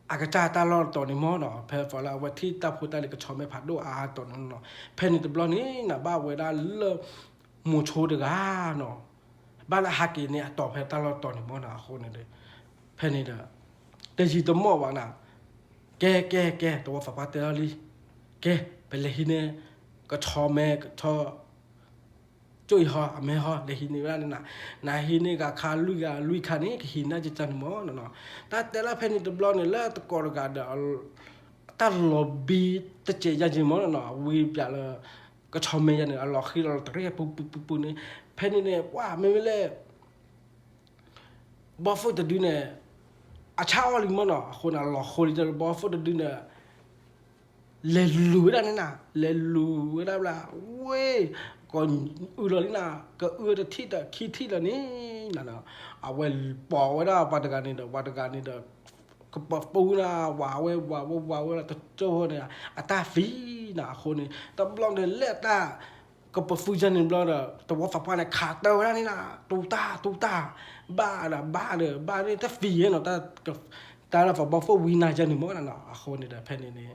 อากาศตลอดตอนนี้มอเนาะเพอฟอลาวันที่ตาพูดอะไรก็ชอบไม่ผัดดูตอนนั้นเนาะเพนนี่แต่บลอนี่นะบ้าเวดาเลโมโชเด็กเนาะบ้านละฮักกี้เนี่ยต่อเพตลอดตอนนี้มอนะคนนี่เลยเพนนี่เด้อแต่จีตมอว่านะแกตัวฝาปาเตอรี่แกเป็นเลยที่เนี่ยก็ชอบแม่ก็ชอบจุยฮอแม่ฮอเลยหินนี่ว่านี่นะหินนี่ก็ขาลุยขานี่ก็หินน่าจะจันหมอเนาะแต่ละเพนนี่ตบล้อนี่ละตะกอร์กันเดอตาลอบบีตะเจยันจิหมอเนาะวีบอย่าละก็ชอบแม่ยันเนี่ยเราขี้เราตะเรียปุ๊นี่เพนนี่เนี่ยว่าไม่เลยบอฟต์ดูเนี่ยอาชาวลิมเนาะคนน่ะเราคนที่จะบอฟต์ดูเนี่ยเลลูได้นี่นะเลลูได้ละเว้ยก่อนเลยนะก็ที่แต่คิดที่ละนี่นะเนาะเอาไว้ปอกไว้ได้ปัตตานีเด้อก็ปปูนะว้าวละตะโจเนี่ยอัตาฟีนะคนนี้แต่บลองเดเลต้าก็ปฟูจันนี่บลองเด้อแต่ว่าฝาปาเนี่ยขาดเตาได้นี่นะตูตาบ้าเนี่ยถ้าฟีเนาะแต่ละฝาบอฟวีนาจันนี่มั้งนะคนนี้เด้อเพนนี่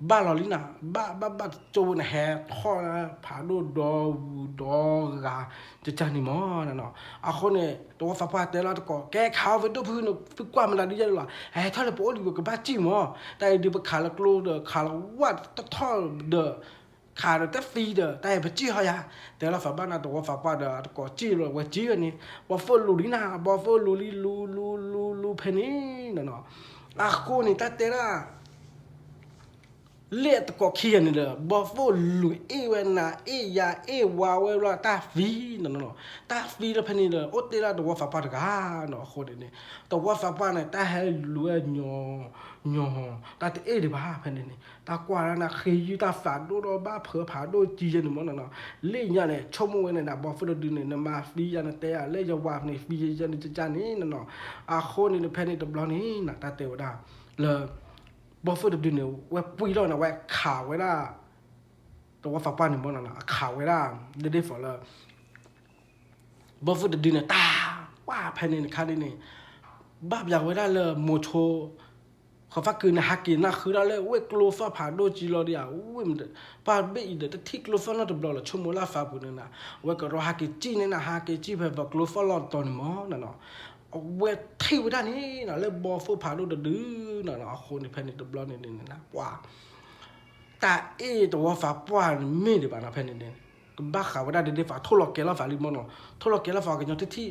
บ้านเราลินะบ้าโจนแห่ท่อนะผาดูดอกาจะจานี่มอนะเนาะคนเนี่ยตัวฟ้าป่าแต่ละตะกอแกขาวเป็นตัวพื้นฝึกกว่ามันละดิยันหรอท่อเลยปวดอยู่กับบ้าจิ้มอแต่ดูไปขาละกลัวเด้อขาละวัดท่อเด้อขาเด้อแต่ฟรีเด้อแต่ไปจี้เขาอย่าแต่ละฟ้าบ้านนะตัวฟ้าป่าเด้อตะกอจี้เลยว่าจี้อันนี้ว่าฟอลูลินะว่าฟอลูลิลูเพนี่นะเนาะคนนี่แต่ละ เลี้ยตะกอเขียนนี่เลยบอฟูลุยเวนายาวาเวลาตาฟีนั่นเนาะตาฟีแล้วพันนี่เลยโอเตล่าตัวฟ้าปาดกาเนาะคนนี้ตัวฟ้าปาเนี่ยตาให้ลุยญอตาเตดิบ้าพันนี่ตากว่านะเคยตาฝาดูรบ้าเผือผาดูจีนมันเนาะเลี้ยเนี่ยชมเวเนี่ยบอฟูดูเนี่ยมาฟียันเตะเลี้ยว่าเนี่ยฟียันจะจานี่เนาะคนนี่พันนี่ตัวบลอนี่นะตาเตวดาเลยบอฟเฟอร์ดับดินเนี่ยว่าปุยแล้วนะว่าข่าวไว้ละตัวว่าฝากป้านหนึ่งบ้างนะข่าวไว้ละเด็ดๆฝอละบอฟเฟอร์ดับดินเนี่ยตาว่าภายในค่านี่บ้าอยากไว้ละเลยโมโชเขาฟักคืนนะฮักกินนะคือละเลยเว้ยกลัวฟ้าผ่าโดจีรอเดียวเว้ยมันป้าเบี้ยเด็ดที่กลัวฟ้าน่าจะบล็อกละชั่วโมงละฟ้าปุ่นนะเว้ยก็รอฮักกิจีเนี่ยนะฮักกิจีแบบกลัวฟ้าหลอดตอนมั้งนั่นเนาะเว้ยที่วันนี้นะเลยบอฟเฟอร์ผ่าโดดื้อน่ะคนที่ภายในตัวบล็อกนี่นะว่าแต่ตัวฟ้าป้านไม่ได้บ้านะภายในเนี่ยก็บ้าข่าวว่าได้เด็ดๆฟ้าทุลอกเกล้าฟ้าลิมอนเนาะทุลอกเกล้าฟ้ากันยังที่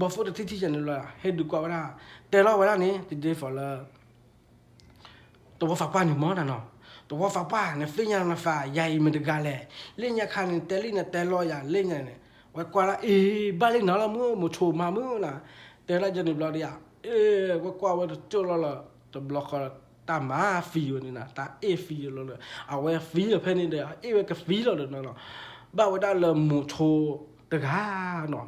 บอฟเฟอร์ที่จะเนี่ยเลยให้ดูกว่าว่าแต่เราว่านี่เด็ดๆฟ้าละตัวฟ้าป้านนี่มั้งนะเนาะตัวฟ้าป้านเนี่ยฟิญญาณฟ้าใหญ่เหมือนเดิมกันเลยเล่นยาคันเตลิเนี่ยเตลอยาเล่นเนี่ยว่าก่าละบ้านเล่นนั่นละมั้งโมโชมามั้งนะแต่ละจะนี่บล็อกเดียว่าก่าว่าจุลละตัวบล็อกตามาฟีอยู่นี่นะตาฟีอยู่เลยเอาไว้ฟีอยู่เพื่อนนี่เดียวไว้ก็ฟีแล้วเนาะบ้าไว้ได้เลยโมโชตะกาเนาะ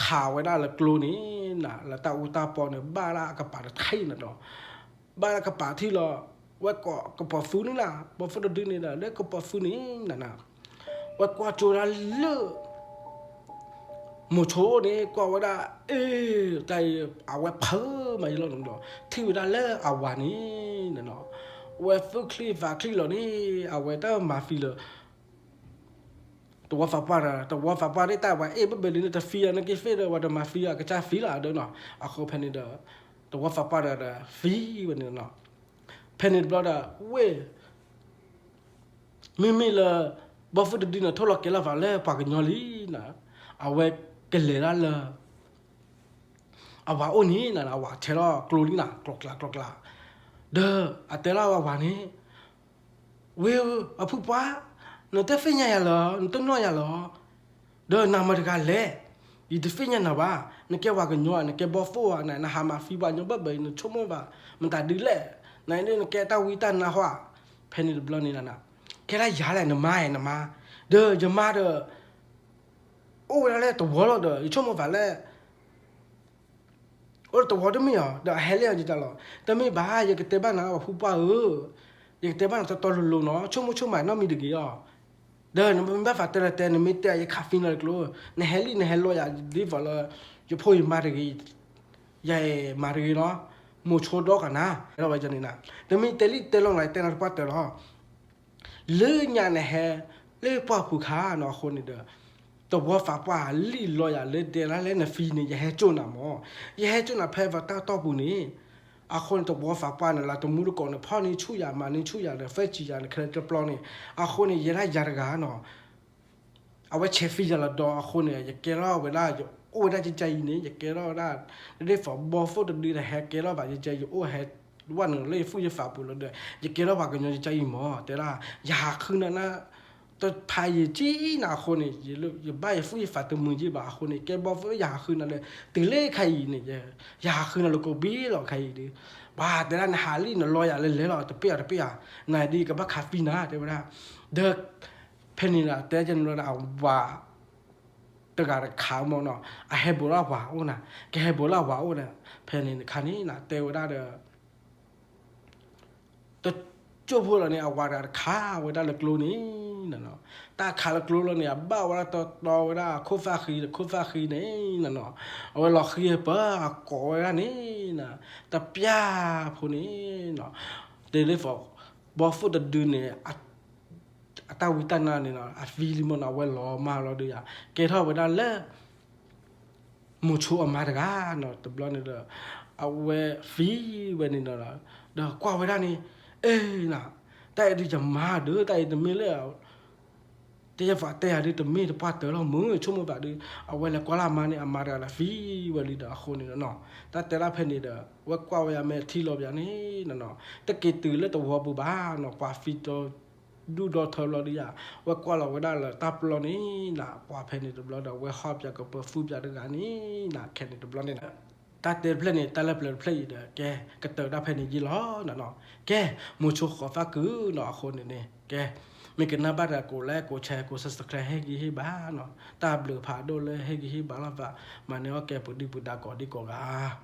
ข่าวไว้ได้เลยกลัวนี่นะแล้วตาอุตาปอเนี่ยบ้าละกับป่าไทยนะเนาะบ้าละกับป่าที่เราว่าก็กับป่าฟูนี่นะป่าฟูดนี่นะเล็กกับป่าฟูนี่นะว่าก็จูราเลือโมโชนี่ก็ว่าได้ใจเอาไว้เพิ่มมาอีกแล้วเนาะที่ว่าได้เลิกเอาวันนี้เนาะว่าฝึกคลีฟ้าคลีเหล่านี้เอาไว้แต่มาฟีเลยตัวฟ้าป่าตัวฟ้าป่าได้แต่ว่าไม่เป็นเรื่องแต่ฟีนะกี่ฟีเลยว่าจะมาฟีก็จะฟีละเด้อเนาะเอาเขาเพนนี่เด้อตัวฟ้าป่าได้ฟีวันนี้เนาะเพนนี่บล็อกได้เว้ยไม่เลยบอฟต์ดินทุลักเกล้าฟ้าเลยปากยอลีนะเอาไว้เกลือละเลยเอาว่าโอ้นี่นะเอาว่าเชลล์กลูนี่นะกรอกละเด้ออาเตล่าว่านี้เว้ยเอาผู้ป้าเนอะแต่ฟิญญาเหรอเนอะต้องน้อยเหรอเด้อนามาดกันเลยอีเดฟิญญานะว่าเนอะแกว่ากันยัวเนอะแกบอฟว่านะหามาฟีบานยบะเบยเนอะชั่วโมงว่ามันตัดดีเลยนายเนี่ยแกตาวิตานะว่าเพนนี่บล็อกนี่นะแกได้ยาเลยนะมาเด้อจะมาเด้อโอ้ยอะไรตัวเราเด้อชั่วโมงว่าเลยโอ้ตัวเดมีอ่ะเดี๋ยวเฮลี่ยจิตาลอแต่ไม่บ้าอยากเตะบ้านนะว่าผู้ป้าอยากเตะบ้านจะตลลุเนาะชั่วโมงใหม่น้องมีดีกี่อ่ะเดินมันแบบฝัดแต่ละแต่เนี่ยไม่แต่ยังคาเฟ่นอะไรกลัวเนี่ยเฮลี่เนี่ยเฮลโลอยากดีฟอลเลยจะพูดมาดีกี่ใหญ่มาดีเนาะมูโชดอกกันนะเราไปจนนี่นะแต่ไม่เตลิเตลงไหนเตนัดปัดเตลอเลื่อนยาเนี่ยเฮเลื่อนป้าผู้ค้าเนาะคนนี้เด้อตัวฟ้าป่าลีลอยเลยเดล่าเล่นฟีนี่ยาให้โจน่ะมอยาให้โจน่ะเพว่าตาต่อปุ่นี่อาคนตัวฟ้าป่าเนี่ยละตัวมูลก่อนเนี่ยพ่อนี่ช่วยยามานี่ช่วยยาเนี่ยเฟจิยาเนี่ยเคยจะปลอนี่อาคนนี่ยาได้ยาระกาเนาะเอาไว้เชฟฟี่ยาละดออาคนเนี่ยอยากเกล้าเวลาอยู่โอ้ได้ใจนี่อยากเกล้าได้ได้ฝาบอฟตัวดีแต่แฮกเกล้าแบบใจอยู่โอ้แฮวันนึงเลยฟูจะฝาปุ่นแล้วเด้ออยากเกล้าว่ากันยังใจหมอแต่ละอยากขึ้นนะตัวพายจีน่าคนนี่อย่าใบฟุ้ยฝาตัวมือจีบ่าคนนี่แกบอกว่าอยากขึ้นนั่นเลยตื่นเล่ใครนี่อยากขึ้นนั่นเราก็บีหรอกใครดีบ้าแต่ละหาลีน่ะลอยอะไรเลยหรอแต่เปียนายดีกับบ้าคาฟีน่าเดี๋ยวนะเด็กเพนนี่นะแต่จะเราเอาว่าตัวการขาวมองเนาะไอ้เฮบุระว่าโอ้น่ะแกเฮบุระว่าโอ้น่ะเพนนี่คันนี้น่ะเตวได้เด้อตัวจู่พูดแล้วเนี่ยเอาว่าข้าวไว้ได้เลยกลูนี้นั่นเนาะตาขาละกลูแล้วเนี่ยบ้าว่าตัวไว้ได้คุฟ้าขีนี่นั่นเนาะเอาไว้หลอกขีเปะก่อไว้ได้นี่นะแต่ปยาพูนี้เนาะเดี๋ยวได้ฟอกบอฟูดดืนเนี่ยตาวิตานาเนี่ยเนาะฟีลิมอนเอาไว้หล่อมาเราดูอ่ะเกท่าไว้ได้เลยมูชูออกมาตะกันเนาะตัวบล็อกเนี่ยเอาไว้ฟีไว้นี่เนาะเดี๋ยวกว่าไว้ได้นี่น่ะแต่ดีจะมาเด้อแต่จะไม่เลี้ยว te ya fa te ari te me te pa te lo mu chumo ba di awela kwala mane amara la fi wali da khoni no ta te la pheni da wa kwa ya me thi lo bya ni no te ke tu le to wa bu ba no kwa fi to du do tho lo dia wa kwa lo wa da la tap lo ni na kwa pheni de blo da we hop ya ko fu ya de ga ni na khen de blo ni na ta te ple ni ta la ple ple de ke ka te da pheni ji lo no ke mu chu kho fa ku no khoni ni ke mình cái nào bắt ra cổ lẽ cổ che cổ subscribe hay gì ba nó ta bự phá đô lệ hay gì ba là vậy mà nếu kẻ bự đi bự đã có đi có gà